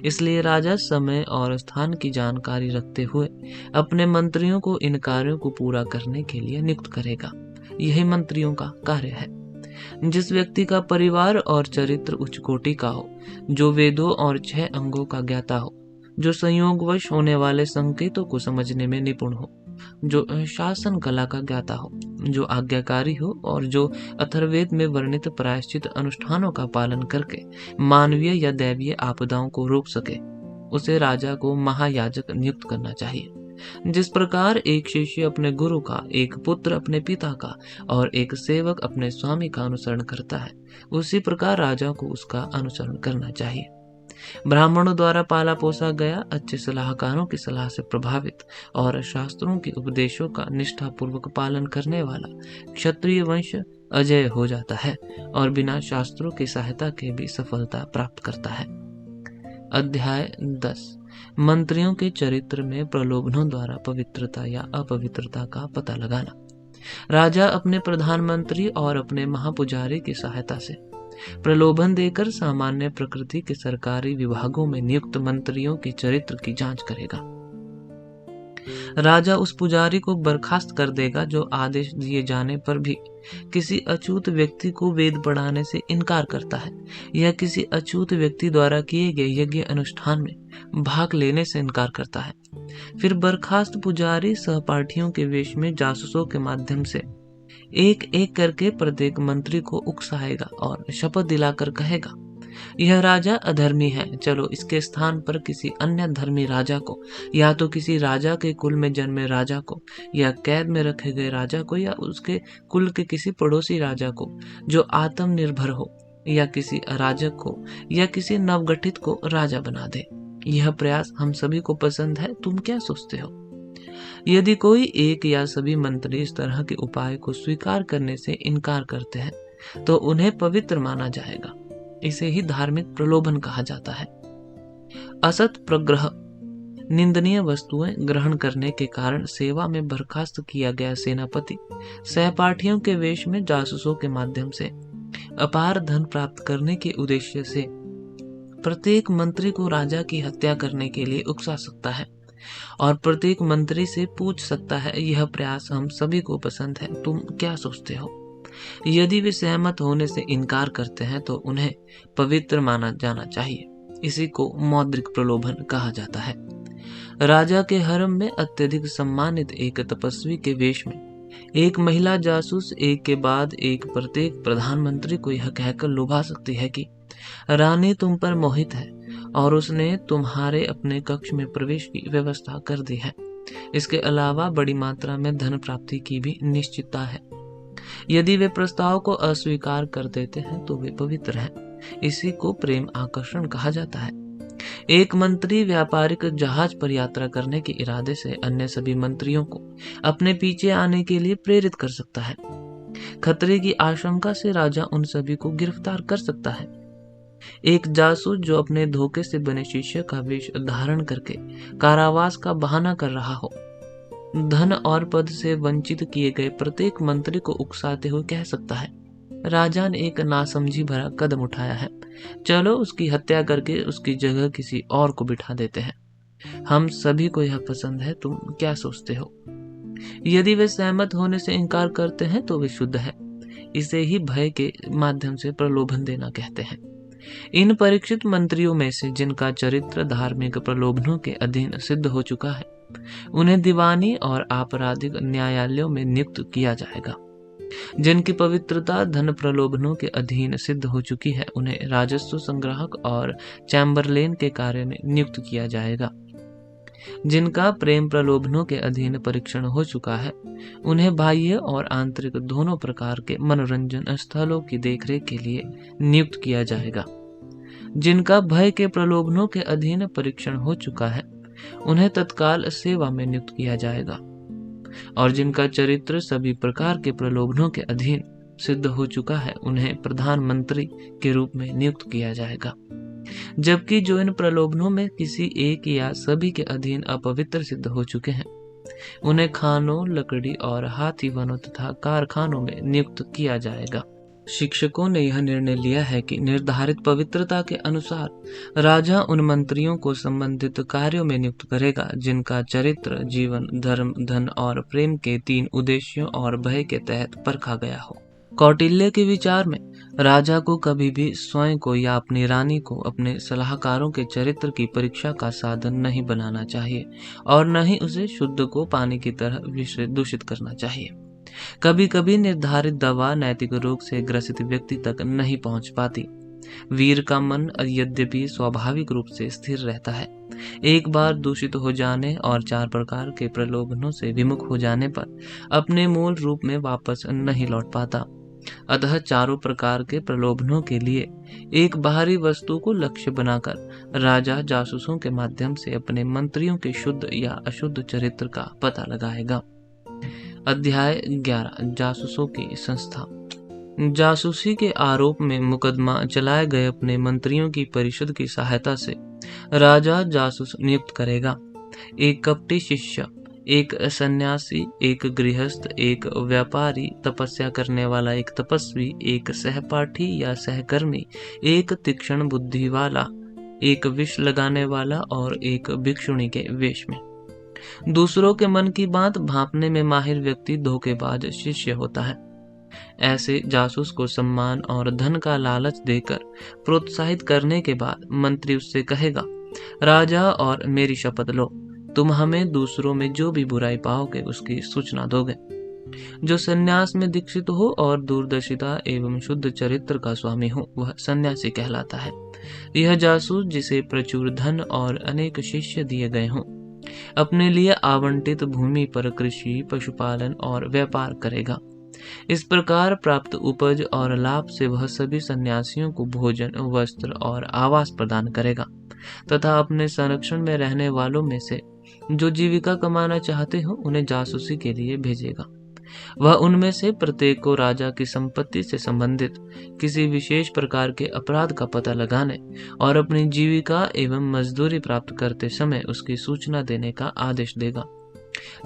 इसलिए राजा समय और स्थान की जानकारी रखते हुए अपने मंत्रियों को इन कार्यों को पूरा करने के लिए नियुक्त करेगा। यही मंत्रियों का कार्य है। जिस व्यक्ति का परिवार और चरित्र उच्च कोटि का हो, जो वेदों और 6 अंगों का ज्ञाता हो, जो संयोगवश होने वाले संकेतों को समझने में निपुण हो, जो शासन कला का ज्ञाता हो, जो आज्ञाकारी हो और जो अथर्ववेद में वर्णित प्रायश्चित अनुष्ठानों का पालन करके मानवीय या दैवीय आपदाओं को रोक सके, उसे राजा को महायाजक नियुक्त करना चाहिए। जिस प्रकार एक शिष्य अपने गुरु का, एक पुत्र अपने पिता का और एक सेवक अपने स्वामी का अनुसरण करता है, उसी प्रकार राजा को उसका अनुसरण करना चाहिए। ब्राह्मणों द्वारा पाला पोसा गया, अच्छे सलाहकारों की सलाह से प्रभावित और शास्त्रों के उपदेशों का निष्ठापूर्वक पालन करने वाला क्षत्रिय वंश अजय हो जाता है और बिना शास्त्रों की सहायता के भी सफलता प्राप्त करता है। अध्याय 10, मंत्रियों के चरित्र में प्रलोभनों द्वारा पवित्रता या अपवित्रता का पता लगाना। राजा अपने प्रधानमंत्री और अपने महापुजारी की सहायता से प्रलोभन देकर सामान्य प्रकृति के सरकारी विभागों में नियुक्त मंत्रियों के चरित्र की जांच करेगा। राजा उस पुजारी को बर्खास्त कर देगा जो आदेश दिए जाने पर भी किसी अछूत व्यक्ति को वेद पढ़ाने से इनकार करता है या किसी अछूत व्यक्ति द्वारा किए गए यज्ञ अनुष्ठान में भाग लेने से इनकार करता है। फिर बर्खास्त पुजारी सहपाठियों के वेश में जासूसों के माध्यम से एक एक करके प्रत्येक मंत्री को उकसाएगा और शपथ दिलाकर कहेगा, यह राजा अधर्मी है, चलो इसके स्थान पर किसी अन्य धर्मी राजा को, या तो किसी राजा के कुल में जन्मे राजा को, या कैद में रखे गए राजा को, या उसके कुल के किसी पड़ोसी राजा को जो आत्मनिर्भर हो, या किसी अराजक को या किसी नवगठित को राजा बना दे। यह प्रयास हम सभी को पसंद है, तुम क्या सोचते हो? यदि कोई एक या सभी मंत्री इस तरह के उपाय को स्वीकार करने से इनकार करते हैं तो उन्हें पवित्र माना जाएगा। इसे ही धार्मिक प्रलोभन कहा जाता है। असत प्रग्रह, निंदनीय वस्तुएं ग्रहण करने के कारण सेवा में बर्खास्त किया गया सेनापति सहपाठियों के वेश में जासूसों के माध्यम से अपार धन प्राप्त करने के उद्देश्य से प्रत्येक मंत्री को राजा की हत्या करने के लिए उकसा सकता है और प्रत्येक मंत्री से पूछ सकता है, यह प्रयास हम सभी को पसंद है, तुम क्या सोचते हो? यदि वे सहमत होने से इनकार करते हैं तो उन्हें पवित्र माना जाना चाहिए। इसी को मौद्रिक प्रलोभन कहा जाता है। राजा के हरम में अत्यधिक सम्मानित एक तपस्वी के वेश में एक महिला जासूस एक के बाद एक प्रत्येक प्रधानमंत्री को यह कहकर लुभा सकती है कि रानी तुम पर मोहित है और उसने तुम्हारे अपने कक्ष में प्रवेश की व्यवस्था कर दी है। इसके अलावा बड़ी मात्रा में धन प्राप्ति की भी निश्चितता है। यदि वे प्रस्ताव को अस्वीकार कर देते हैं तो वे पवित्र हैं। इसी को प्रेम आकर्षण कहा जाता है। एक मंत्री व्यापारिक जहाज पर यात्रा करने के इरादे से अन्य सभी मंत्रियों को अपने पीछे आने के लिए प्रेरित कर सकता है। खतरे की आशंका से राजा उन सभी को गिरफ्तार कर सकता है। एक जासूस जो अपने धोखे से बने शिष्य का वेश धारण करके कारावास का बहाना कर रहा हो, धन और पद से वंचित किए गए प्रत्येक मंत्री को उकसाते हुए कह सकता है, राजा ने एक नासमझी भरा कदम उठाया है, चलो उसकी हत्या करके उसकी जगह किसी और को बिठा देते हैं। हम सभी को यह पसंद है, तुम क्या सोचते हो? यदि वे सहमत होने से इनकार करते हैं तो वे शुद्ध है। इसे ही भय के माध्यम से प्रलोभन देना कहते हैं। इन परीक्षित मंत्रियों में से जिनका चरित्र धार्मिक प्रलोभनों के अधीन सिद्ध हो चुका है, उन्हें दीवानी और आपराधिक न्यायालयों में नियुक्त किया जाएगा। जिनकी पवित्रता धन प्रलोभनों के अधीन सिद्ध हो चुकी है, उन्हें राजस्व संग्राहक और चैम्बरलेन के कार्य में नियुक्त किया जाएगा। जिनका प्रेम प्रलोभनों के अधीन परीक्षण हो चुका है, उन्हें बाह्य और आंतरिक दोनों प्रकार के मनोरंजन स्थलों की देखरेख के लिए नियुक्त किया जाएगा। जिनका भय के प्रलोभनों के अधीन परीक्षण हो चुका है, उन्हें तत्काल सेवा में नियुक्त किया जाएगा। और जिनका चरित्र सभी प्रकार के प्रलोभनों के अधीन सिद्ध हो चुका है, उन्हें प्रधानमंत्री के रूप में नियुक्त किया जाएगा। जबकि जो इन प्रलोभनों में किसी एक या सभी के अधीन अपवित्र सिद्ध हो चुके हैं, उन्हें खानों, लकड़ी और हाथी वनों तथा कारखानों में नियुक्त किया जाएगा। शिक्षकों ने यह निर्णय लिया है कि निर्धारित पवित्रता के अनुसार राजा उन मंत्रियों को संबंधित कार्यों में नियुक्त करेगा जिनका चरित्र जीवन, धर्म, धन और प्रेम के 3 उद्देश्यों और भय के तहत परखा गया हो। कौटिल्य के विचार में राजा को कभी भी स्वयं को या अपनी रानी को अपने सलाहकारों के चरित्र की परीक्षा का साधन नहीं बनाना चाहिए और न ही उसे शुद्ध को पानी की तरह दूषित करना चाहिए। कभी कभी निर्धारित दवा नैतिक रोग से ग्रसित व्यक्ति तक नहीं पहुंच पाती। वीर का मन यद्यपि स्वाभाविक रूप से स्थिर रहता है, एक बार दूषित हो जाने और 4 प्रकार के प्रलोभनों से विमुख हो जाने पर अपने मूल रूप में वापस नहीं लौट पाता। अतः 4 प्रकार के प्रलोभनों के लिए एक बाहरी वस्तु को लक्ष्य बनाकर राजा जासूसों के माध्यम से अपने मंत्रियों के शुद्ध या अशुद्ध चरित्र का पता लगाएगा। अध्याय 11 जासूसों की संस्था। जासूसी के आरोप में मुकदमा चलाए गए अपने मंत्रियों की परिषद की सहायता से राजा जासूस नियुक्त करेगा। एक कपटी शिष्य, एक सन्यासी, एक गृहस्थ, एक व्यापारी, तपस्या करने वाला एक तपस्वी, एक सहपाठी या सहकर्मी, एक तीक्ष्ण बुद्धि वाला, एक विष लगाने वाला और एक भिक्षुणी के वेश में। दूसरों के मन की बात भांपने में माहिर व्यक्ति धोखेबाज शिष्य होता है। ऐसे जासूस को सम्मान और धन का लालच देकर प्रोत्साहित करने के बाद मंत्री उससे कहेगा, राजा और मेरी शपथ लो, तुम हमें दूसरों में जो भी बुराई पाओगे उसकी सूचना दोगे। जो सन्यास में दीक्षित हो और दूरदर्शिता एवं शुद्ध चरित्र का स्वामी हो, वह सन्यासी कहलाता है। यह जासूस जिसे प्रचुर धन और अनेक शिष्य दिए गए हों, अपने लिए आवंटित भूमि पर कृषि, पशुपालन और व्यापार करेगा। इस प्रकार प्राप्त उपज और लाभ से वह सभी सन्यासियों को भोजन, वस्त्र और आवास प्रदान करेगा तथा अपने संरक्षण में रहने वालों में से जो जीविका कमाना चाहते हो उन्हें जासूसी के लिए भेजेगा। वह उनमें से प्रत्येक को राजा की संपत्ति से संबंधित किसी विशेष प्रकार के अपराध का पता लगाने और अपनी जीविका एवं मजदूरी प्राप्त करते समय उसकी सूचना देने का आदेश देगा।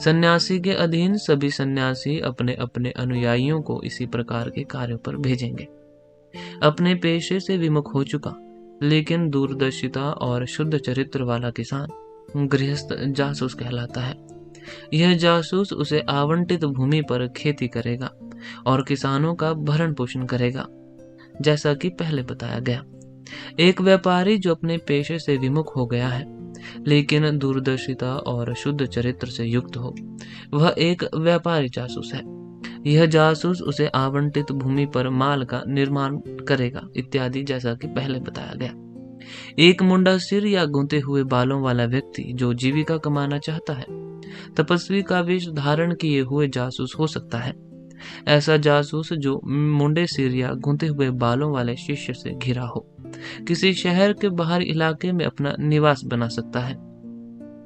सन्यासी के अधीन सभी सन्यासी अपने अपने अनुयायियों को इसी प्रकार के कार्यों पर भेजेंगे। अपने पेशे से विमुख हो चुका लेकिन दूरदर्शिता और शुद्ध चरित्र वाला किसान गृहस्थ जासूस कहलाता है। यह जासूस उसे आवंटित भूमि पर खेती करेगा और किसानों का भरण पोषण करेगा, जैसा कि पहले बताया गया। एक व्यापारी जो अपने पेशे से विमुख हो गया है लेकिन दूरदर्शिता और शुद्ध चरित्र से युक्त हो, वह एक व्यापारी जासूस है। यह जासूस उसे आवंटित भूमि पर माल का निर्माण करेगा इत्यादि, जैसा कि पहले बताया गया। एक मुंडा सिर या गूंथे हुए बालों वाला व्यक्ति जो जीविका कमाना चाहता है, तपस्वी का वेश धारण किए हुए जासूस हो सकता है। ऐसा जासूस जो मुंडे सिर या गूंथे हुए बालों वाले शिष्य से घिरा हो, किसी शहर के बाहरी इलाके में अपना निवास बना सकता है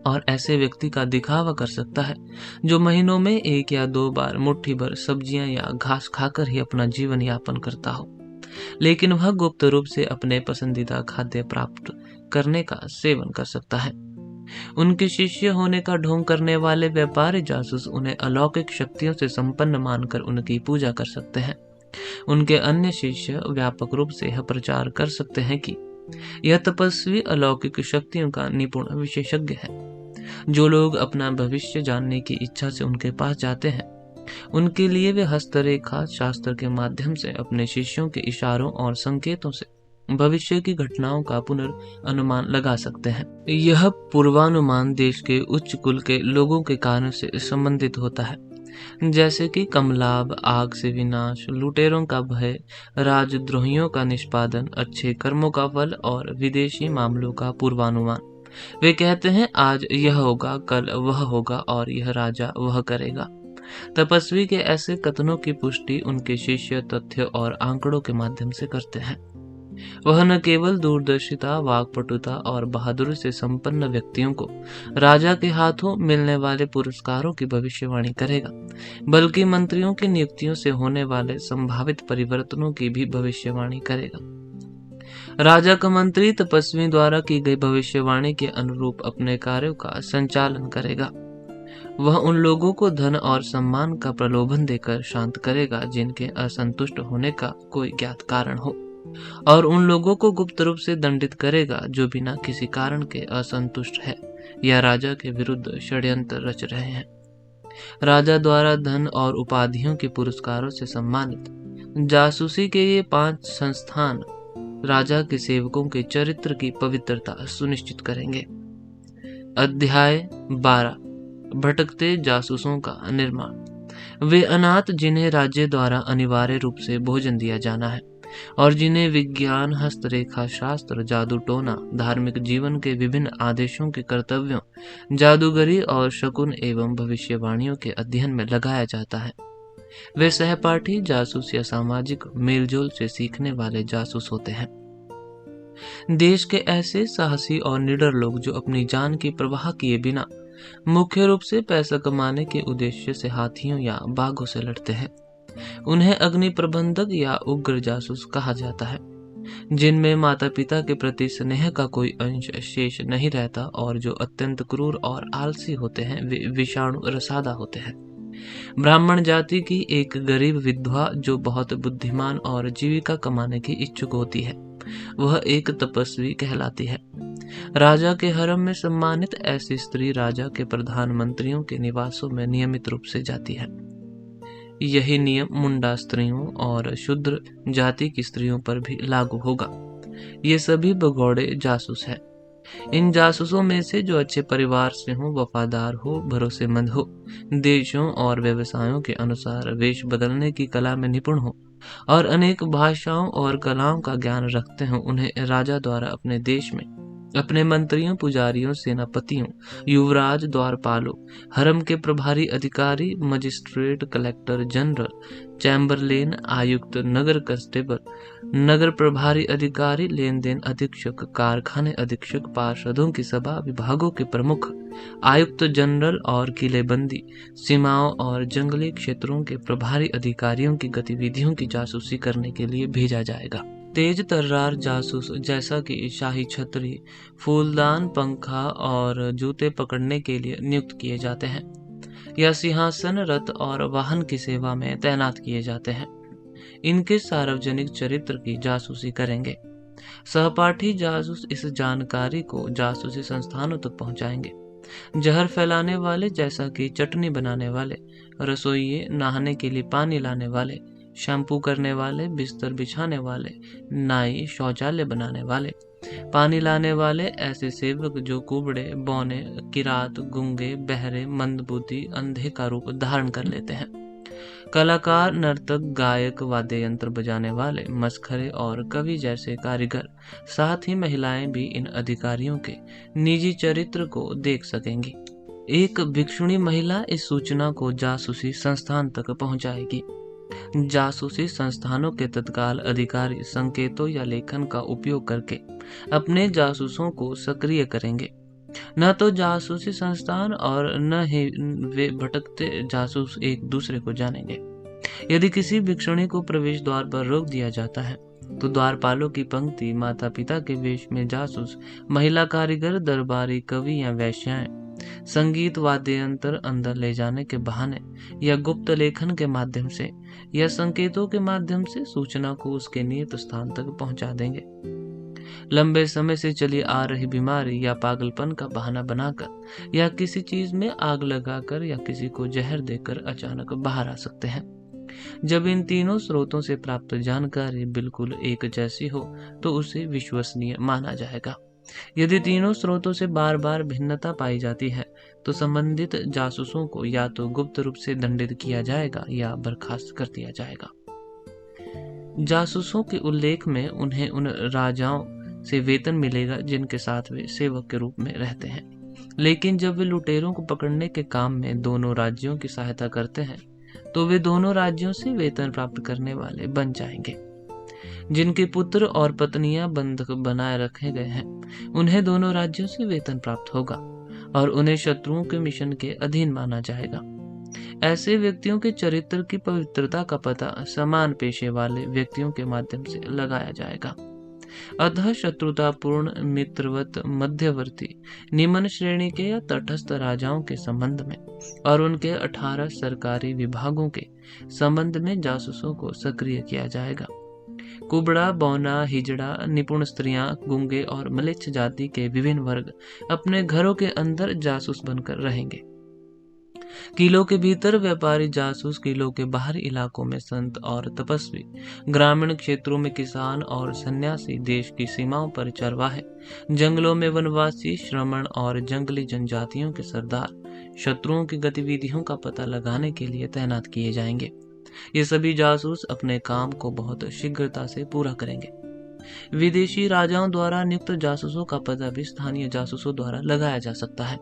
और ऐसे व्यक्ति का दिखावा कर सकता है जो महीनों में 1 या 2 बार मुट्ठी भर सब्जियां या घास खाकर ही अपना जीवन यापन करता हो, लेकिन वह गुप्त रूप से अपने पसंदीदा खाद्य प्राप्त करने का सेवन कर सकता है। उनके शिष्य होने का ढोंग करने वाले व्यापारी जासूस उन्हें अलौकिक शक्तियों से संपन्न मानकर उनकी पूजा कर सकते हैं। उनके अन्य शिष्य व्यापक रूप से यह प्रचार कर सकते हैं कि यह तपस्वी अलौकिक शक्तियों का निपुण विशेषज्ञ है। जो लोग अपना भविष्य जानने की इच्छा से उनके पास जाते हैं, उनके लिए वे हस्तरेखा शास्त्र के माध्यम से अपने शिष्यों के इशारों और संकेतों से भविष्य की घटनाओं का पुनर्नुमान लगा सकते हैं। यह पूर्वानुमान देश के उच्च कुल के लोगों के कार्यों से संबंधित होता है, जैसे कि कम लाभ, आग से विनाश, लुटेरों का भय, राजद्रोहियों का निष्पादन, अच्छे कर्मों का फल और विदेशी मामलों का पूर्वानुमान। वे कहते हैं आज यह होगा, कल वह होगा और यह राजा वह करेगा। तपस्वी के ऐसे कथनों की पुष्टि उनके शिष्य तथ्य और आंकड़ों के माध्यम से करते हैं। वह न केवल दूरदर्शिता, वाक्पटुता और बहादुरी से संपन्न व्यक्तियों को राजा के हाथों मिलने वाले पुरस्कारों की भविष्यवाणी करेगा, बल्कि मंत्रियों की नियुक्तियों से होने वाले संभावित परिवर्तनों की भी भविष्यवाणी करेगा। राजा का मंत्री तपस्वी द्वारा की गई भविष्यवाणी के अनुरूप अपने कार्यों का संचालन करेगा। वह उन लोगों को धन और सम्मान का प्रलोभन देकर शांत करेगा जिनके असंतुष्ट होने का कोई ज्ञात कारण हो, और उन लोगों को गुप्त रूप से दंडित करेगा जो बिना किसी कारण के असंतुष्ट है या राजा के विरुद्ध षड्यंत्र रच रहे हैं। राजा द्वारा धन और उपाधियों के पुरस्कारों से सम्मानित जासूसी के ये 5 संस्थान राजा के सेवकों के चरित्र की पवित्रता सुनिश्चित करेंगे। अध्याय 12 भटकते जासूसों का निर्माण। वे अनाथ जिन्हें राज्य द्वारा अनिवार्य रूप से भोजन दिया जाना है और जिन्हें विज्ञान, हस्तरेखा शास्त्र, जादू टोना, धार्मिक जीवन के विभिन्न आदेशों के कर्तव्यों, जादूगरी और शकुन एवं भविष्यवाणियों के अध्ययन में लगाया जाता है, वे सहपाठी जासूस या सामाजिक मेलजोल से सीखने वाले जासूस होते हैं। देश के ऐसे साहसी और निडर लोग जो अपनी जान की परवाह किए बिना मुख्य रूप से पैसा कमाने के उद्देश्य से हाथियों या बाघों से लड़ते हैं, उन्हें अग्नि प्रबंधक या उग्र जासूस कहा जाता है। जिनमें माता पिता के प्रति स्नेह का कोई अंश शेष नहीं रहता और जो अत्यंत क्रूर और आलसी होते हैं, वे विषाणु रसादा होते हैं। ब्राह्मण जाति की एक गरीब विधवा जो बहुत बुद्धिमान और जीविका कमाने की इच्छुक होती है, वह एक तपस्वी कहलाती है। राजा के हरम में सम्मानित ऐसी स्त्री राजा के प्रधानमंत्रियों के निवासों में नियमित रूप से जाती है। यही नियम मुंडा स्त्रियों और शूद्र जाति की स्त्रियों पर भी लागू होगा। ये सभी भगौड़े जासूस हैं। इन जासूसों में से जो अच्छे परिवार से हो, वफादार हो, भरोसेमंद हो, देशों और व्यवसायों के अनुसार वेश बदलने की कला में निपुण हो और अनेक भाषाओं और कलाओं का ज्ञान रखते हो, उन्हें राजा द्वारा अपने देश में अपने मंत्रियों, पुजारियों, सेनापतियों, युवराज, द्वारपालों, हरम के प्रभारी अधिकारी, मजिस्ट्रेट, कलेक्टर जनरल, चैम्बरलेन, आयुक्त, नगर कांस्टेबल, नगर प्रभारी अधिकारी, लेन देन अधीक्षक, कारखाने अधीक्षक, पार्षदों की सभा, विभागों के प्रमुख, आयुक्त जनरल और किलेबंदी, सीमाओं और जंगली क्षेत्रों के प्रभारी अधिकारियों की गतिविधियों की जासूसी करने के लिए भेजा जाएगा। तेज तर्रार जासूस जैसा कि शाही छतरी, फूलदान, पंखा और जूते पकड़ने के लिए नियुक्त किए जाते हैं या सिंहासन, रथ और वाहन की सेवा में तैनात किए जाते हैं। इनके सार्वजनिक चरित्र की जासूसी करेंगे। सहपाठी जासूस इस जानकारी को जासूसी संस्थानों तक पहुंचाएंगे। जहर फैलाने वाले जैसा कि चटनी बनाने वाले, रसोइये, नहाने के लिए पानी लाने वाले, शैम्पू करने वाले, बिस्तर बिछाने वाले, नाई, शौचालय बनाने वाले, पानी लाने वाले, ऐसे सेवक जो कुबड़े, बौने, किरात, गूंगे, बहरे, मंदबुद्धि, अंधे का रूप धारण कर लेते हैं। कलाकार, नर्तक, गायक, वाद्य यंत्र बजाने वाले, मसखरे और कवि जैसे कारीगर, साथ ही महिलाएं भी इन अधिकारियों के निजी चरित्र को देख सकेंगी। एक भिक्षुणी महिला इस सूचना को जासूसी संस्थान तक पहुंचाएगी। जासूसी संस्थानों के तत्काल अधिकारी संकेतों या लेखन का उपयोग करके अपने जासूसों को सक्रिय करेंगे। न तो जासूसी संस्थान और न ही वे भटकते जासूस एक दूसरे को जानेंगे। यदि किसी भिक्षुणी को प्रवेश द्वार पर रोक दिया जाता है तो द्वारपालों की पंक्ति, माता पिता के वेश में जासूस, महिला कारीगर, दरबारी, कवि या वेश्याएं संगीत वाद्य यंत्र अंदर ले जाने के बहाने या गुप्त लेखन के माध्यम से या संकेतों के माध्यम से सूचना को उसके नियत स्थान तक पहुंचा देंगे। लंबे समय से चली आ रही बीमारी या पागलपन का बहाना बनाकर या किसी चीज में आग लगाकर या किसी को जहर देकर अचानक बाहर आ सकते हैं। जब इन तीनों स्रोतों से प्राप्त जानकारी बिल्कुल एक जैसी हो तो उसे विश्वसनीय माना जाएगा। यदि तीनों स्रोतों से बार बार भिन्नता पाई जाती है तो संबंधित जासूसों को या तो गुप्त रूप से दंडित किया जाएगा या बर्खास्त कर दिया जाएगा। जासूसों के उल्लेख में उन्हें उन राजाओं से वेतन मिलेगा जिनके साथ वे सेवक के रूप में रहते हैं, लेकिन जब वे लुटेरों को पकड़ने के काम में दोनों राज्यों की सहायता करते हैं तो वे दोनों राज्यों से वेतन प्राप्त करने वाले बन जाएंगे। जिनके पुत्र और पत्नियां बंधक बनाए रखे गए हैं उन्हें दोनों राज्यों से वेतन प्राप्त होगा और उन्हें शत्रुओं के मिशन के अधीन माना जाएगा। ऐसे व्यक्तियों के चरित्र की पवित्रता का पता समान पेशे वाले व्यक्तियों के माध्यम से लगाया जाएगा। अतः शत्रुतापूर्ण, मित्रवत, मध्यवर्ती, निम्न श्रेणी के या तटस्थ राजाओं के संबंध में और उनके 18 सरकारी विभागों के संबंध में जासूसों को सक्रिय किया जाएगा। कुबड़ा, बौना, हिजड़ा, निपुण स्त्रियां, गूंगे और म्लेच्छ जाति के विभिन्न वर्ग अपने घरों के अंदर जासूस बनकर रहेंगे। किलों के भीतर व्यापारी जासूस, किलों के बाहरी इलाकों में संत और तपस्वी, ग्रामीण क्षेत्रों में किसान और सन्यासी, देश की सीमाओं पर चरवाहे, जंगलों में वनवासी, श्रमण और जंगली जनजातियों के सरदार शत्रुओं की गतिविधियों का पता लगाने के लिए तैनात किए जाएंगे। ये सभी जासूस अपने काम को बहुत शीघ्रता से पूरा करेंगे। विदेशी राजाओं द्वारा नियुक्त जासूसों का पता भी स्थानीय जासूसों द्वारा लगाया जा सकता है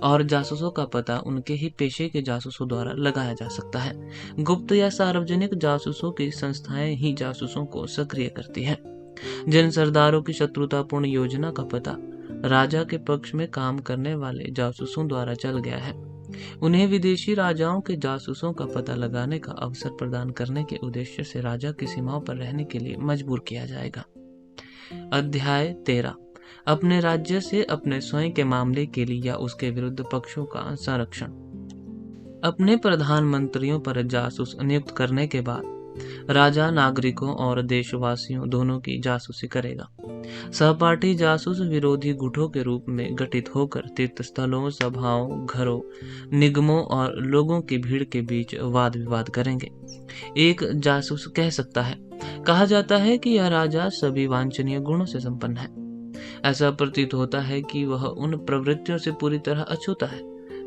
और जासूसों का पता उनके ही पेशे के जासूसों द्वारा लगाया जा सकता है। गुप्त या सार्वजनिक जासूसों की संस्थाएं ही जासूसों को सक्रिय करती हैं। जिन सरदारों की शत्रुतापूर्ण योजना का पता राजा के पक्ष में काम करने वाले जासूसों द्वारा चल गया है उन्हें विदेशी राजाओं के जासूसों का पता लगाने का अवसर प्रदान करने के उद्देश्य से राजा की सीमाओं पर रहने के लिए मजबूर किया जाएगा। अध्याय 13 अपने राज्य से अपने स्वयं के मामले के लिए या उसके विरुद्ध पक्षों का संरक्षण। अपने प्रधानमंत्रियों पर जासूस नियुक्त करने के बाद राजा नागरिकों और देशवासियों दोनों की जासूसी करेगा। सहपाठी जासूस विरोधी गुटों के रूप में गठित होकर तीर्थस्थलों, सभाओं, घरों, निगमों और लोगों की भीड़ के बीच वाद विवाद करेंगे। एक जासूस कह सकता है, कहा जाता है कि यह राजा सभी वांछनीय गुणों से संपन्न है। ऐसा प्रतीत होता है कि वह उन प्रवृत्तियों से पूरी तरह अछूता है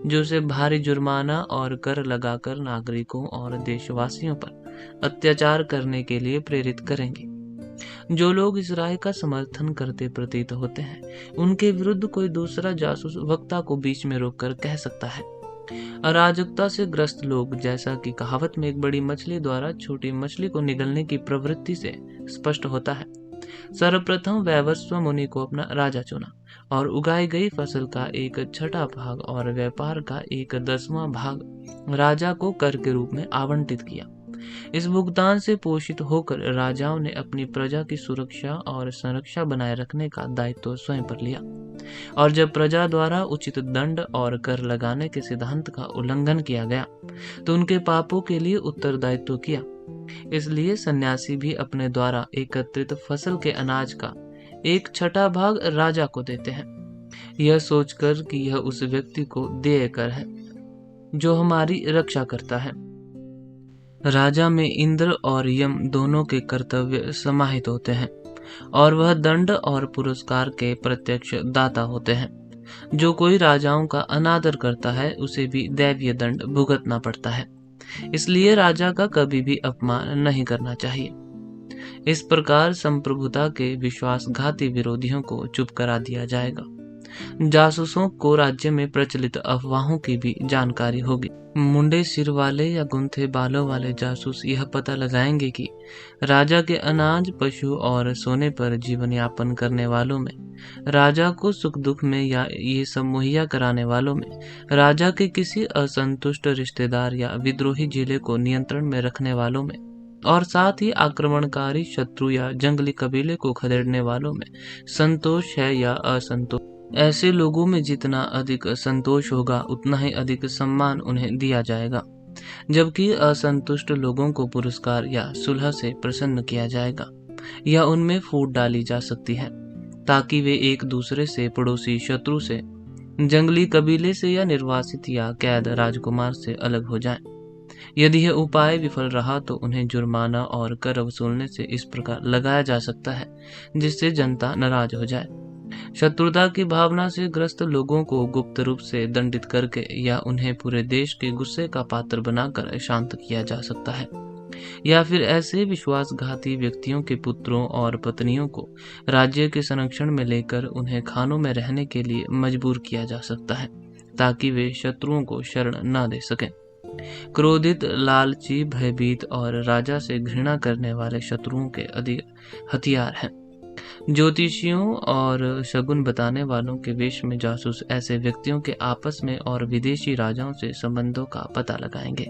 जो उसे भारी जुर्माना और कर लगाकर नागरिकों और देशवासियों पर अत्याचार करने के लिए प्रेरित करेंगे। जो लोग इस राय का समर्थन करते प्रतीत होते हैं, उनके विरुद्ध कोई दूसरा जासूस वक्ता को बीच में रोककर कह सकता है। अराजकता से ग्रस्त लोग, जैसा कि कहावत में एक बड़ी मछली द्वारा छोटी मछली को निगलने की प्रवृत्ति से स्पष्ट होता है, सर्वप्रथम वैवस्व मुनि को अपना राजा चुना और उगाई गई फसल का 1/6 भाग और व्यापार का 1/10वां भाग राजा को कर के रूप में आवंटित किया। इस भुगतान से पोषित होकर राजाओं ने अपनी प्रजा की सुरक्षा और संरक्षा बनाए रखने का दायित्व स्वयं पर लिया, और जब प्रजा द्वारा उचित दंड और कर लगाने के सिद्धांत का उल्लंघन किया गया तो उनके पापों के लिए उत्तरदायित्व किया। इसलिए सन्यासी भी अपने द्वारा एकत्रित फसल के अनाज का 1/6 भाग राजा को देते हैं, यह सोचकर कि यह उस व्यक्ति को देय कर है जो हमारी रक्षा करता है। राजा में इंद्र और यम दोनों के कर्तव्य समाहित होते हैं और वह दंड और पुरस्कार के प्रत्यक्ष दाता होते हैं। जो कोई राजाओं का अनादर करता है उसे भी दैवीय दंड भुगतना पड़ता है, इसलिए राजा का कभी भी अपमान नहीं करना चाहिए। इस प्रकार संप्रभुता के विश्वासघाती विरोधियों को चुप करा दिया जाएगा। जासूसों को राज्य में प्रचलित अफवाहों की भी जानकारी होगी। मुंडे सिर वाले या गुंथे बालों वाले जासूस यह पता लगाएंगे कि राजा के अनाज, पशु और सोने पर जीवन यापन करने वालों में, राजा को सुख दुख में या ये सब मुहैया कराने वालों में, राजा के किसी असंतुष्ट रिश्तेदार या विद्रोही जिले को नियंत्रण में रखने वालों में, और साथ ही आक्रमणकारी शत्रु या जंगली कबीले को खदेड़ने वालों में संतोष है या असंतोष। ऐसे लोगों में जितना अधिक संतोष होगा उतना ही अधिक सम्मान उन्हें दिया जाएगा, जबकि असंतुष्ट लोगों को पुरस्कार या सुलह से प्रसन्न किया जाएगा या उनमें फूट डाली जा सकती है ताकि वे एक दूसरे से, पड़ोसी शत्रु से, जंगली कबीले से या निर्वासित या कैद राजकुमार से अलग हो जाएं। यदि यह उपाय विफल रहा तो उन्हें जुर्माना और कर वसूलने से इस प्रकार लगाया जा सकता है जिससे जनता नाराज हो जाए। शत्रुता की भावना से ग्रस्त लोगों को गुप्त रूप से दंडित करके या उन्हें पूरे देश के गुस्से का पात्र बनाकर शांत किया जा सकता है, या फिर ऐसे विश्वासघाती व्यक्तियों के पुत्रों और पत्नियों को राज्य के संरक्षण में लेकर उन्हें खानों में रहने के लिए मजबूर किया जा सकता है ताकि वे शत्रुओं को शरण न दे सकें। क्रोधित, लालची, भयभीत और राजा से घृणा करने वाले शत्रुओं के अधिक हथियार हैं। ज्योतिषियों और शगुन बताने वालों के वेश में जासूस ऐसे व्यक्तियों के आपस में और विदेशी राजाओं से संबंधों का पता लगाएंगे।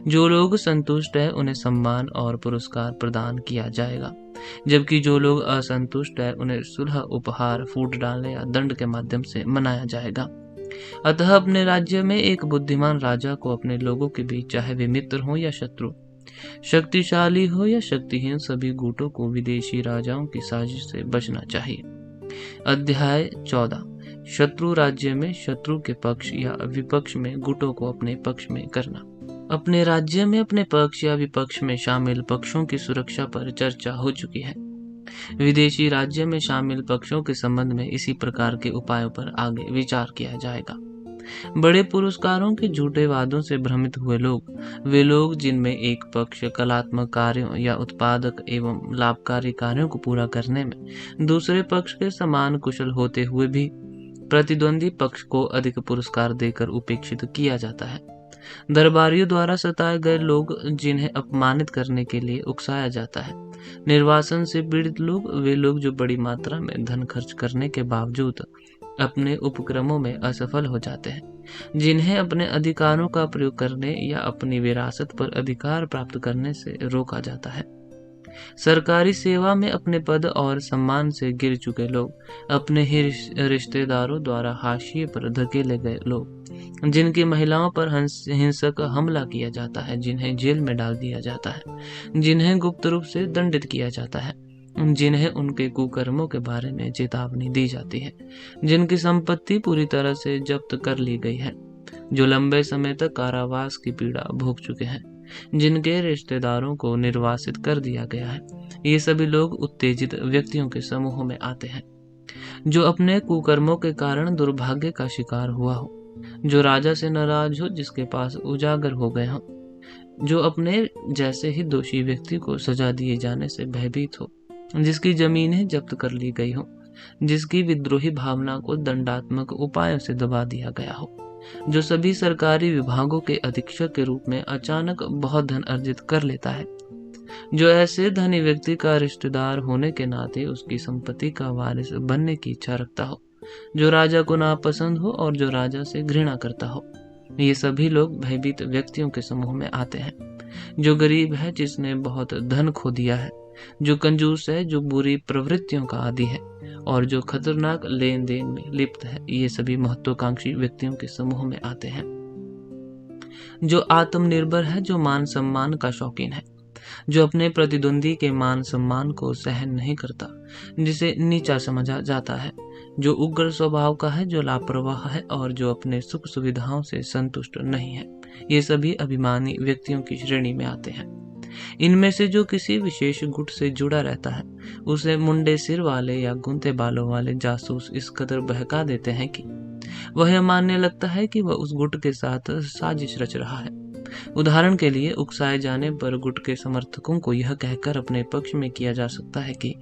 जो लोग संतुष्ट हैं उन्हें सम्मान और पुरस्कार प्रदान किया जाएगा, जबकि जो लोग असंतुष्ट हैं उन्हें सुलह, उपहार, फूट डालने या दंड के माध्यम से मनाया जाएगा। अतः अपने राज्य में एक बुद्धिमान राजा को अपने लोगों के बीच, चाहे वे मित्र हो या शत्रु, शक्तिशाली हो या शक्तिहीन, सभी गुटों को विदेशी राजाओं की साजिश से बचना चाहिए। अध्याय 14। शत्रु राज्य में शत्रु के पक्ष या विपक्ष में गुटों को अपने पक्ष में करना। अपने राज्य में अपने पक्ष या विपक्ष में शामिल पक्षों की सुरक्षा पर चर्चा हो चुकी है। विदेशी राज्य में शामिल पक्षों के संबंध में इसी प्रकार के उपायों पर आगे विचार किया जाएगा। बड़े पुरस्कारों के झूठे वादों से भ्रमित हुए लोग वे लोग जिनमें एक पक्ष कलात्मक कार्यों या उत्पादक एवं लाभकारी कार्यों को पूरा करने में दूसरे पक्ष के समान कुशल होते हुए भी प्रतिद्वंदी पक्ष को अधिक पुरस्कार देकर उपेक्षित किया जाता है। दरबारियों द्वारा सताए गए लोग जिन्हें अपमानित करने के लिए उकसाया जाता है। निर्वासन से पीड़ित लोग वे लोग जो बड़ी मात्रा में धन खर्च करने के बावजूद अपने उपक्रमों में असफल हो जाते हैं, जिन्हें अपने अधिकारों का प्रयोग करने या अपनी विरासत पर अधिकार प्राप्त करने से रोका जाता है। सरकारी सेवा में अपने पद और सम्मान से गिर चुके लोग, अपने ही रिश्तेदारों द्वारा हाशिए पर धकेले गए लोग, जिनकी महिलाओं पर हिंसक हमला किया जाता है, जिन्हें जेल में डाल दिया जाता है, जिन्हें गुप्त रूप से दंडित किया जाता है, जिन्हें उनके कुकर्मों के बारे में चेतावनी दी जाती है, जिनकी संपत्ति पूरी तरह से जब्त कर ली गई है, जो लंबे समय तक कारावास की पीड़ा भोग चुके हैं, जिनके रिश्तेदारों को निर्वासित कर दिया गया है। ये सभी लोग उत्तेजित व्यक्तियों के समूह में आते हैं, जो अपने कुकर्मों के कारण दुर्भाग्य का शिकार हुआ हो, जो राजा से नाराज हो, जिसके पास उजागर हो गए हो, जो अपने जैसे ही दोषी व्यक्ति को सजा दिए जाने से भयभीत हो, जिसकी जमीनें जब्त कर ली गई हो, जिसकी विद्रोही भावना को दंडात्मक उपायों से दबा दिया गया हो, जो सभी सरकारी विभागों के अधीक्षक के रूप में अचानक बहुत धन अर्जित कर लेता है, जो ऐसे धनी व्यक्ति का रिश्तेदार होने के नाते उसकी संपत्ति का वारिस बनने की इच्छा रखता हो, जो राजा को नापसंद हो और जो राजा से घृणा करता हो। ये सभी लोग भयभीत व्यक्तियों के समूह में आते हैं। जो गरीब है, जिसने बहुत धन खो दिया है, जो कंजूस है, जो बुरी प्रवृत्तियों का आदी है और जो खतरनाक लेन देन में लिप्त है, ये सभी महत्वाकांक्षी व्यक्तियों के समूह में आते हैं। जो आत्मनिर्भर है, जो मान सम्मान का शौकीन है, जो अपने प्रतिद्वंदी के मान सम्मान को सहन नहीं करता, जिसे नीचा समझा जाता है, जो उग्र स्वभाव का है, जो लापरवाह है और जो अपने सुख सुविधाओं से संतुष्ट नहीं है, ये सभी अभिमानी व्यक्तियों की श्रेणी में आते हैं। इनमें से जो किसी विशेष गुट से जुड़ा रहता है, उसे मुंडे सिर वाले या गूंथे बालों वाले जासूस इस कदर बहका देते हैं कि वह यह मानने लगता है कि वह उस गुट के साथ साजिश रच रहा है। उदाहरण के लिए, उकसाए जाने पर गुट के समर्थकों को यह कहकर अपने पक्ष में किया जा सकता है कि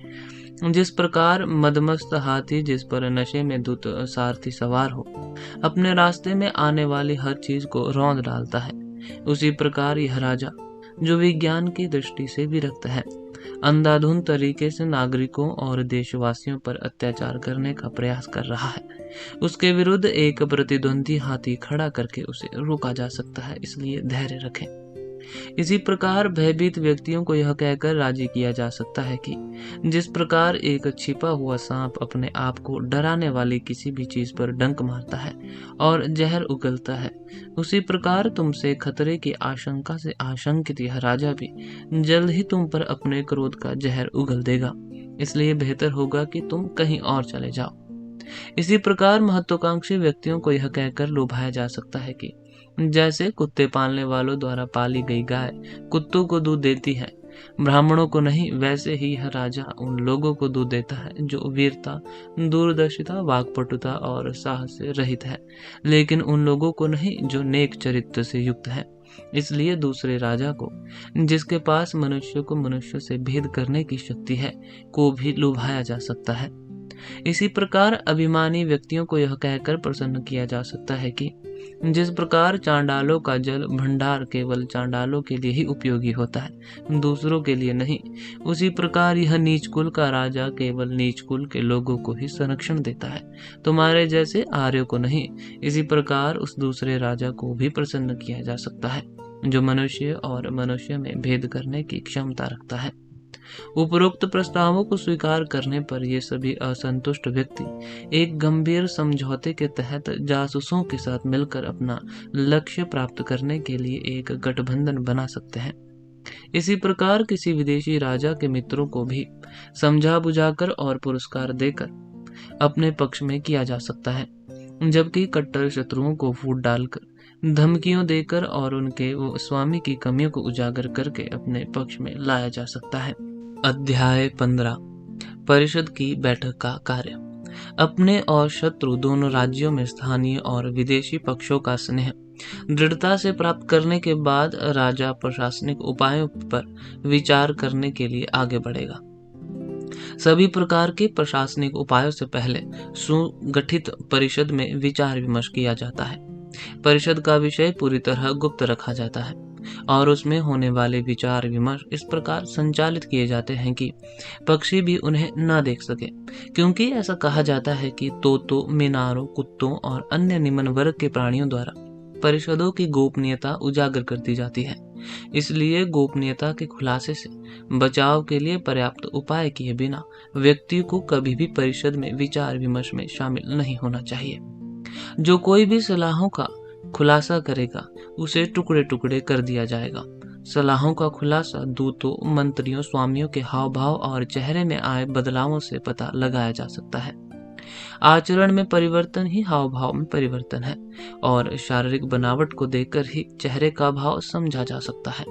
जिस प्रकार मदमस्त हाथी जिस पर नशे में धुत सारथी सवार हो अपने रास्ते में आने वाली हर चीज को रौंद डालता है, उसी प्रकार यह राजा, जो विज्ञान की दृष्टि से विरक्त है, अंधाधुंध तरीके से नागरिकों और देशवासियों पर अत्याचार करने का प्रयास कर रहा है। उसके विरुद्ध एक प्रतिद्वंदी हाथी खड़ा करके उसे रोका जा सकता है, इसलिए धैर्य रखें। इसी प्रकार भयभीत व्यक्तियों को यह कहकर राजी किया जा सकता है कि जिस प्रकार एक छिपा हुआ सांप अपने आप को डराने वाली किसी भी चीज पर डंक मारता है और जहर उगलता है, उसी प्रकार तुमसे खतरे की आशंका से आशंकित यह राजा भी जल्द ही तुम पर अपने क्रोध का जहर उगल देगा। इसलिए बेहतर होगा कि तुम कहीं और चले जाओ। इसी प्रकार महत्वाकांक्षी व्यक्तियों को यह कहकर लुभाया जा सकता है कि जैसे कुत्ते पालने वालों द्वारा पाली गई गाय कुत्तों को दूध देती है, ब्राह्मणों को नहीं, वैसे ही यह राजा उन लोगों को दूध देता है जो वीरता, दूरदर्शिता, वाक्पटुता और साहस से रहित है, लेकिन उन लोगों को नहीं जो नेक चरित्र से युक्त है। इसलिए दूसरे राजा को, जिसके पास मनुष्य को मनुष्य से भेद करने की शक्ति है, को भी लुभाया जा सकता है। इसी प्रकार अभिमानी व्यक्तियों को यह कहकर प्रसन्न किया जा सकता है कि जिस प्रकार चांडालों का जल भंडार केवल चांडालों के लिए ही उपयोगी होता है, दूसरों के लिए नहीं, उसी प्रकार यह नीच कुल का राजा केवल नीच कुल के लोगों को ही संरक्षण देता है, तुम्हारे जैसे आर्यों को नहीं। इसी प्रकार उस दूसरे राजा को भी प्रसन्न किया जा सकता है जो मनुष्य और मनुष्य में भेद करने की क्षमता रखता है। उपरोक्त प्रस्तावों को स्वीकार करने पर ये सभी असंतुष्ट व्यक्ति एक गंभीर समझौते के तहत जासूसों के साथ मिलकर अपना लक्ष्य प्राप्त करने के लिए एक गठबंधन बना सकते हैं। इसी प्रकार किसी विदेशी राजा के मित्रों को भी समझा बुझाकर और पुरस्कार देकर अपने पक्ष में किया जा सकता है, जबकि कट्टर शत्रुओं को फूट डालकर, धमकियों देकर और उनके वो स्वामी की कमियों को उजागर करके अपने पक्ष में लाया जा सकता है। अध्याय 15 परिषद की बैठक का कार्य। अपने और शत्रु दोनों राज्यों में स्थानीय और विदेशी पक्षों का स्नेह दृढ़ता से प्राप्त करने के बाद राजा प्रशासनिक उपायों पर विचार करने के लिए आगे बढ़ेगा। सभी प्रकार के प्रशासनिक उपायों से पहले सुगठित परिषद में विचार विमर्श किया जाता है। परिषद का विषय पूरी तरह गुप्त रखा जाता है और उसमें होने वाले विचार विमर्श इस प्रकार संचालित किए जाते हैं कि पक्षी भी उन्हें न देख सके, क्योंकि ऐसा कहा जाता है कि तोतों, मीनारों, कुत्तों और अन्य निम्न वर्ग के प्राणियों द्वारा परिषदों की गोपनीयता उजागर कर दी जाती है। इसलिए गोपनीयता के खुलासे से बचाव के लिए पर्याप्त उपाय किए बिना व्यक्ति को कभी भी परिषद में विचार विमर्श में शामिल नहीं होना चाहिए। जो कोई भी सलाहों का खुलासा करेगा उसे टुकड़े टुकड़े कर दिया जाएगा। सलाहों का खुलासा दूतों, मंत्रियों, स्वामियों के हाव भाव और चेहरे में आए बदलावों से पता लगाया जा सकता है। आचरण में परिवर्तन ही हाव भाव में परिवर्तन है और शारीरिक बनावट को देखकर ही चेहरे का भाव समझा जा सकता है।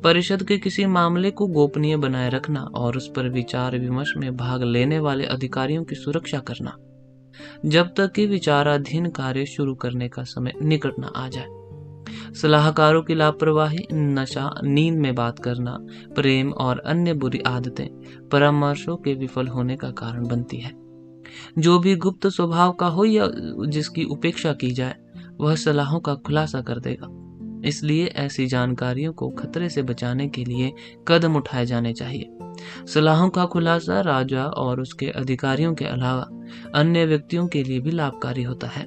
परिषद के किसी मामले को गोपनीय बनाए रखना और उस पर विचार विमर्श में भाग लेने वाले अधिकारियों की सुरक्षा करना जब तक कि विचाराधीन कार्य शुरू करने का समय निकट न आ जाए। सलाहकारों की लापरवाही, नशा, नींद में बात करना, प्रेम और अन्य बुरी आदतें परामर्शों के विफल होने का कारण बनती है। जो भी गुप्त स्वभाव का हो या जिसकी उपेक्षा की जाए, वह सलाहों का खुलासा कर देगा। इसलिए ऐसी जानकारियों को खतरे से बचाने के लिए कदम उठाए जाने चाहिए। सलाहों का खुलासा राजा और उसके अधिकारियों के अलावा अन्य व्यक्तियों के लिए भी लाभकारी होता है।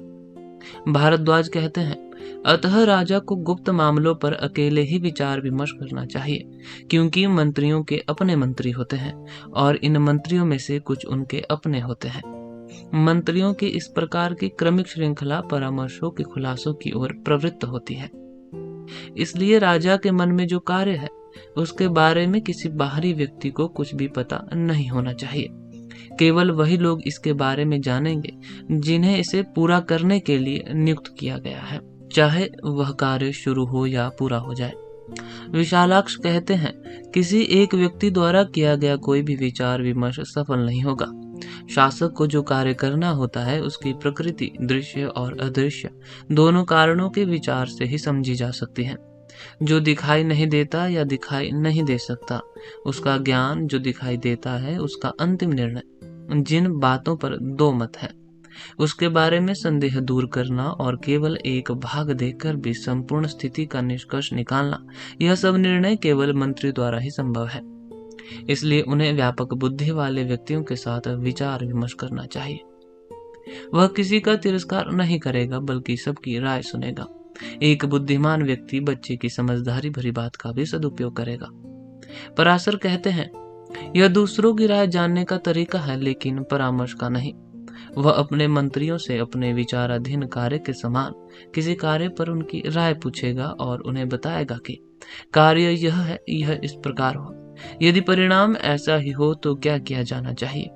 भारद्वाज कहते हैं, अतः राजा को गुप्त मामलों पर अकेले ही विचार विमर्श करना चाहिए, क्योंकि मंत्रियों के अपने मंत्री होते हैं और इन मंत्रियों में से कुछ उनके अपने होते हैं। मंत्रियों की इस प्रकार की क्रमिक श्रृंखला परामर्शों के खुलासों की ओर प्रवृत्त होती है। इसलिए राजा के मन में जो कार्य है, उसके बारे में किसी बाहरी व्यक्ति को कुछ भी पता नहीं होना चाहिए। केवल वही लोग इसके बारे में जानेंगे जिन्हें इसे पूरा करने के लिए नियुक्त किया गया है, चाहे वह कार्य शुरू हो या पूरा हो जाए। विशालाक्ष कहते हैं, किसी एक व्यक्ति द्वारा किया गया कोई भी विचार विमर्श सफल नहीं होगा। शासक को जो कार्य करना होता है, उसकी प्रकृति दृश्य और अदृश्य दोनों कारणों के विचार से ही समझी जा सकती है। जो दिखाई नहीं देता या दिखाई नहीं दे सकता, उसका ज्ञान, जो दिखाई देता है उसका अंतिम निर्णय। जिन बातों पर दो मत है, उसके बारे में संदेह दूर करना और केवल एक भाग देखकर भी संपूर्ण स्थिति का निष्कर्ष निकालना, यह सब निर्णय केवल मंत्री द्वारा ही संभव है। इसलिए उन्हें व्यापक बुद्धि वाले व्यक्तियों के साथ विचार विमर्श करना चाहिए। वह किसी का तिरस्कार नहीं करेगा, बल्कि सबकी राय सुनेगा। एक बुद्धिमान व्यक्ति बच्चे की समझदारी भरी बात का भी सदुपयोग करेगा। पराशर कहते हैं, यह दूसरों की राय जानने का तरीका है, लेकिन परामर्श का नहीं। वह अपने मंत्रियों से अपने विचाराधीन कार्य के समान किसी कार्य पर उनकी राय पूछेगा और उन्हें बताएगा कि कार्य यह है, यह इस प्रकार हो। यदि परिणाम ऐसा ही हो तो क्या किया जाना चाहिए,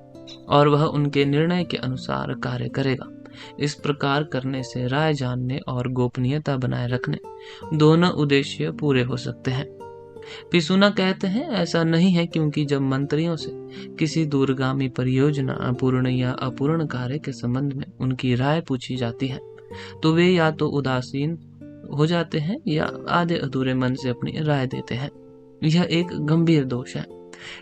और वह उनके निर्णय के अनुसार कार्य करेगा। इस प्रकार करने से राय जानने और गोपनीयता बनाए रखने दोनों उद्देश्य पूरे हो सकते हैं। पिसुना कहते हैं, ऐसा नहीं है, क्योंकि जब मंत्रियों से किसी दूरगामी परियोजना, पूर्ण या अपूर्ण कार्य के संबंध में उनकी राय पूछी जाती है, तो वे या तो उदासीन हो जाते हैं या आधे अधूरे मन से अपनी राय देते हैं। यह एक गंभीर दोष है।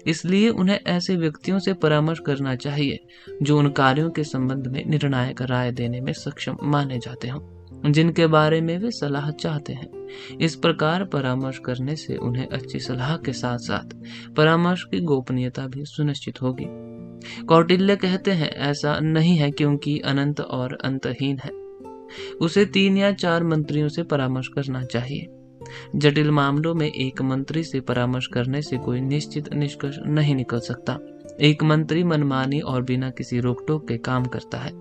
इसलिए उन्हें ऐसे व्यक्तियों से परामर्श करना चाहिए जो उन कार्यों के संबंध में निर्णायक राय देने में सक्षम माने जाते हों, जिनके बारे में वे सलाह चाहते हैं। इस प्रकार परामर्श करने से उन्हें अच्छी सलाह के साथ साथ परामर्श की गोपनीयता भी सुनिश्चित होगी। कौटिल्य कहते हैं, ऐसा नहीं है, क्योंकि अनंत और अंतहीन है। उसे 3 या 4 मंत्रियों से परामर्श करना चाहिए। जटिल मामलों में एक मंत्री से परामर्श करने से कोई निश्चित निष्कर्ष नहीं निकल सकता। एक मंत्री मनमानी और बिना किसी रोक टोक के काम करता है।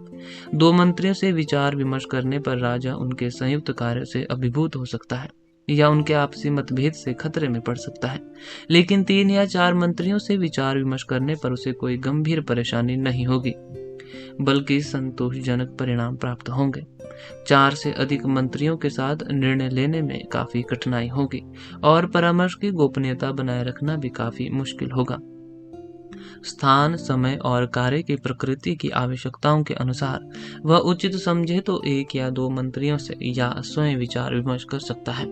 2 मंत्रियों से विचार विमर्श करने पर राजा उनके संयुक्त कार्य से अभिभूत हो सकता है या उनके आपसी मतभेद से खतरे में पड़ सकता है, लेकिन 3 या 4 मंत्रियों से विचार विमर्श करने पर उसे कोई गंभीर परेशानी नहीं होगी, बल्कि संतोषजनक परिणाम प्राप्त होंगे। 4 से अधिक मंत्रियों के साथ निर्णय लेने में काफी कठिनाई होगी और परामर्श की गोपनीयता बनाए रखना भी काफी मुश्किल होगा। स्थान, समय और कार्य की प्रकृति की आवश्यकताओं के अनुसार वह उचित समझे तो 1 या 2 मंत्रियों से या स्वयं विचार विमर्श कर सकता है।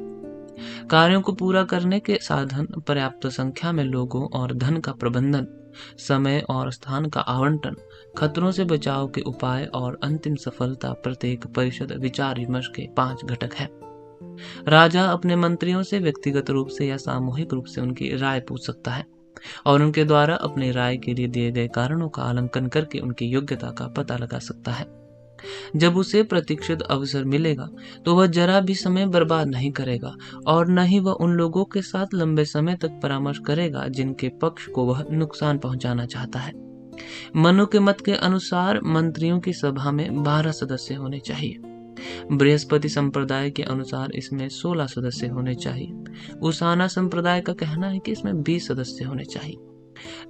कार्यों को पूरा करने के साधन, पर्याप्त संख्या में लोगों और धन का प्रबंधन, समय और स्थान का आवंटन, खतरों से बचाव के उपाय और अंतिम सफलता, प्रत्येक परिषद विचार विमर्श के 5 घटक है। राजा अपने मंत्रियों से व्यक्तिगत रूप से या सामूहिक रूप से उनकी राय पूछ सकता है और उनके द्वारा अपनी राय के लिए दिए गए कारणों का आकलन करके उनकी योग्यता का पता लगा सकता है। जब उसे प्रतीक्षित अवसर मिलेगा तो वह जरा भी समय बर्बाद नहीं करेगा और न ही वह उन लोगों के साथ लंबे समय तक परामर्श करेगा जिनके पक्ष को वह नुकसान पहुंचाना चाहता है। मनु के मत के अनुसार मंत्रियों की सभा में 12 सदस्य होने चाहिए। बृहस्पति संप्रदाय के अनुसार इसमें 16 सदस्य होने चाहिए। उसाना संप्रदाय का कहना है कि इसमें 20 सदस्य होने चाहिए,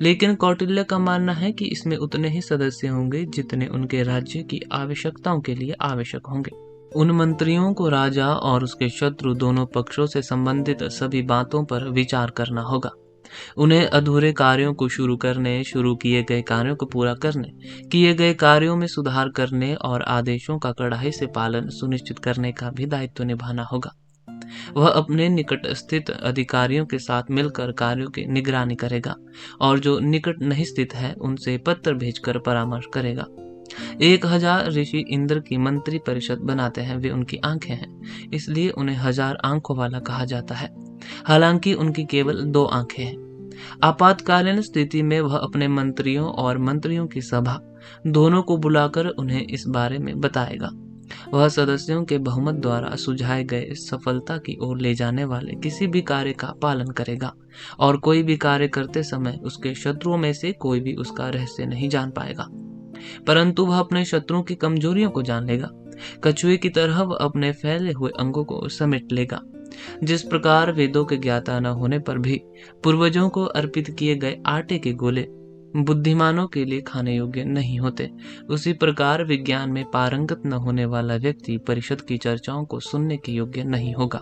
लेकिन कौटिल्य का मानना है कि इसमें उतने ही सदस्य होंगे जितने उनके राज्य की आवश्यकताओं के लिए आवश्यक होंगे। उन मंत्रियों को राजा और उसके शत्रु दोनों पक्षों से संबंधित सभी बातों पर विचार करना होगा। उन्हें अधूरे कार्यों को शुरू करने, शुरू किए गए कार्यों को पूरा करने, किए गए कार्यों में सुधार करने और आदेशों का कड़ाई से पालन सुनिश्चित करने का भी दायित्व निभाना होगा। वह अपने निकट स्थित अधिकारियों के साथ मिलकर कार्यों की निगरानी करेगा और जो निकट नहीं स्थित है उनसे पत्र भेजकर परामर्श करेगा। 1000 ऋषि इंद्र की मंत्री परिषद बनाते हैं, वे उनकी आंखें हैं, इसलिए उन्हें 1000 आंखों वाला कहा जाता है। हालांकि उनकी केवल 2 आंखें हैं। आपातकालीन स्थिति में वह अपने मंत्रियों और मंत्रियों की सभा दोनों को बुलाकर उन्हें इस बारे में बताएगा। वह सदस्यों के बहुमत द्वारा सुझाए गए सफलता की ओर ले जाने वाले किसी भी कार्य का पालन करेगा और कोई भी कार्य करते समय उसके शत्रुओं में से कोई भी उसका रहस्य नहीं जान पाएगा, परंतु वह अपने शत्रुओं की कमजोरियों को जान लेगा। कछुए की तरह वह अपने फैले हुए अंगों को समेट लेगा। जिस प्रकार वेदों के ज्ञाता न होने पर भी पूर्वजों को अर्पित किए गए आटे के गोले बुद्धिमानों के लिए खाने योग्य नहीं होते, उसी प्रकार विज्ञान में पारंगत न होने वाला व्यक्ति परिषद की चर्चाओं को सुनने के योग्य नहीं होगा।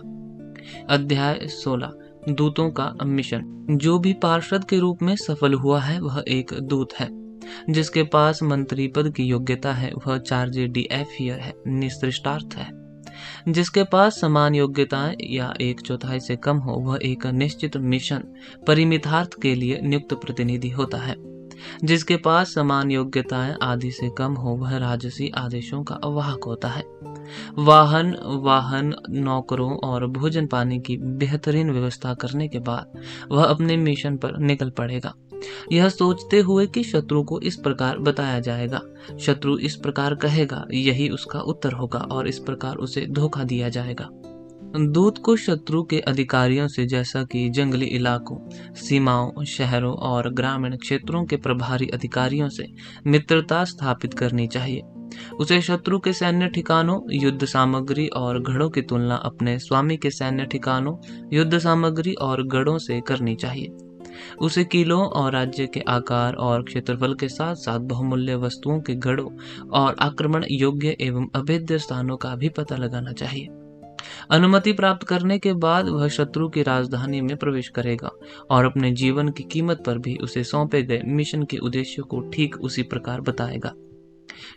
अध्याय 16 दूतों का मिशन। जो भी पार्षद के रूप में सफल हुआ है वह एक दूत है। जिसके पास मंत्री पद की योग्यता है वह चार्जे d'affaires है, निश्रिष्टार्थ है। जिसके पास समान योग्यताएं या 1/4 से कम हो वह एक निश्चित मिशन परिमितार्थ के लिए नियुक्त प्रतिनिधि होता है। जिसके पास समान योग्यताएं आदि से कम हो वह राजसी आदेशों का वाहक होता है। वाहन नौकरों और भोजन पानी की बेहतरीन व्यवस्था करने के बाद वह अपने मिशन पर निकल पड़ेगा, यह सोचते हुए कि शत्रु को इस प्रकार बताया जाएगा, शत्रु इस प्रकार कहेगा, यही उसका उत्तर होगा और इस प्रकार उसे धोखा दिया जाएगा। दूत को शत्रु के अधिकारियों से, जैसा कि जंगली इलाकों, सीमाओं, शहरों और ग्रामीण क्षेत्रों के प्रभारी अधिकारियों से मित्रता स्थापित करनी चाहिए। उसे शत्रु के सैन्य ठिकानों, युद्ध सामग्री और गढ़ों की तुलना अपने स्वामी के सैन्य ठिकानों, युद्ध सामग्री और गढ़ों से करनी चाहिए। उसे किलों और राज्य के आकार और क्षेत्रफल के साथ साथ बहुमूल्य वस्तुओं के गढ़ों और आक्रमण योग्य एवं अभेद्य स्थानों का भी पता लगाना चाहिए। अनुमति प्राप्त करने के बाद वह शत्रु की राजधानी में प्रवेश करेगा और अपने जीवन की कीमत पर भी उसे सौंपे गए मिशन के उद्देश्य को ठीक उसी प्रकार बताएगा।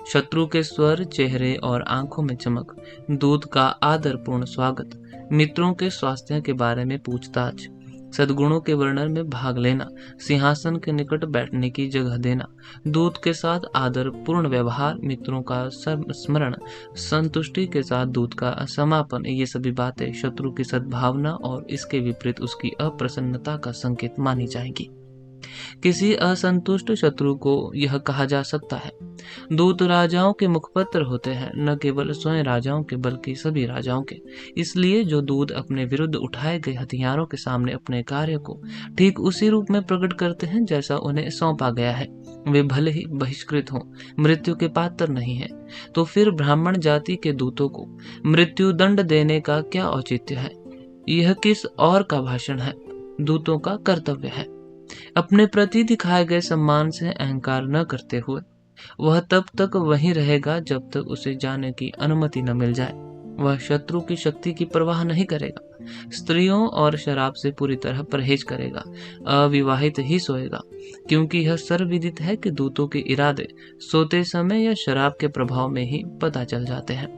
शत्रु के स्वर, चेहरे और आंखों में चमक, दूत का आदरपूर्ण स्वागत, मित्रों के स्वास्थ्य के बारे में पूछताछ, सद्गुणों के वर्णन में भाग लेना, सिंहासन के निकट बैठने की जगह देना, दूत के साथ आदर पूर्ण व्यवहार, मित्रों का स्मरण, संतुष्टि के साथ दूत का समापन, ये सभी बातें शत्रु की सद्भावना और इसके विपरीत उसकी अप्रसन्नता का संकेत मानी जाएगी। किसी असंतुष्ट शत्रु को यह कहा जा सकता है, दूत राजाओं के मुखपत्र होते हैं, न केवल स्वयं राजाओं के बल्कि सभी राजाओं के। इसलिए जो दूत अपने विरुद्ध उठाए गए हथियारों के सामने अपने कार्य को ठीक उसी रूप में प्रकट करते हैं जैसा उन्हें सौंपा गया है, वे भले ही बहिष्कृत हों, मृत्यु के पात्र नहीं है, तो फिर ब्राह्मण जाति के दूतों को मृत्यु दंड देने का क्या औचित्य है? यह किस और का भाषण है? दूतों का कर्तव्य है अपने प्रति दिखाए गए सम्मान से अहंकार न करते हुए वह तब तक वहीं रहेगा जब तक उसे जाने की अनुमति न मिल जाए। वह शत्रु की शक्ति की परवाह नहीं करेगा, स्त्रियों और शराब से पूरी तरह परहेज करेगा, अविवाहित ही सोएगा, क्योंकि यह सर्वविदित है कि दूतों के इरादे सोते समय या शराब के प्रभाव में ही पता चल जाते हैं।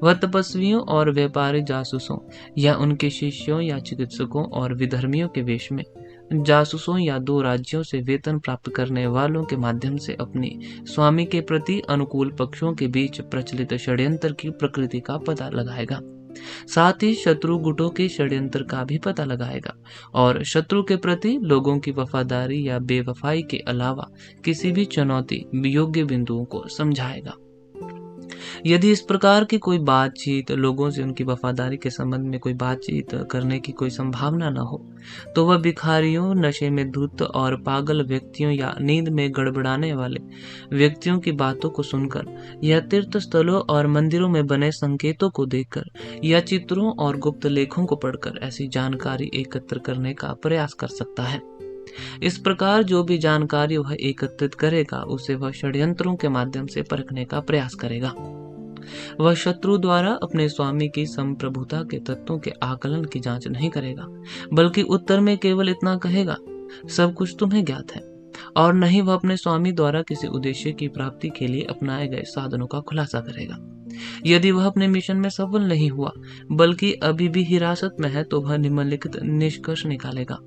वह तपस्वियों और व्यापारी जासूसों या उनके शिष्यों या चिकित्सकों और विधर्मियों के वेश में जासूसों या 2 राज्यों से वेतन प्राप्त करने वालों के माध्यम से अपनी स्वामी के प्रति अनुकूल पक्षों के बीच प्रचलित षड्यंत्र की प्रकृति का पता लगाएगा। साथ ही शत्रु गुटों के षड्यंत्र का भी पता लगाएगा और शत्रु के प्रति लोगों की वफादारी या बेवफाई के अलावा किसी भी चुनौती योग्य बिंदुओं को समझाएगा। यदि इस प्रकार की कोई बातचीत, लोगों से उनकी वफादारी के संबंध में कोई बातचीत करने की कोई संभावना न हो, तो वह भिखारियों, नशे में धुत और पागल व्यक्तियों या नींद में गड़बड़ाने वाले व्यक्तियों की बातों को सुनकर या तीर्थ स्थलों और मंदिरों में बने संकेतों को देखकर या चित्रों और गुप्त लेखों को पढ़कर ऐसी जानकारी एकत्र करने का प्रयास कर सकता है। इस प्रकार जो भी जानकारी वह एकत्रित करेगा उसे वह षड्यंत्रों के माध्यम से परखने का प्रयास करेगा। वह शत्रु द्वारा अपने स्वामी की संप्रभुता के तत्वों के आकलन की जांच नहीं करेगा, बल्कि उत्तर में केवल इतना कहेगा, सब कुछ तुम्हें ज्ञात है, और नहीं वह अपने स्वामी द्वारा किसी उद्देश्य की प्राप्ति के लिए अपनाए गए साधनों का खुलासा करेगा। यदि वह अपने मिशन में सफल नहीं हुआ बल्कि अभी भी हिरासत में है तो वह निम्नलिखित निष्कर्ष निकालेगा।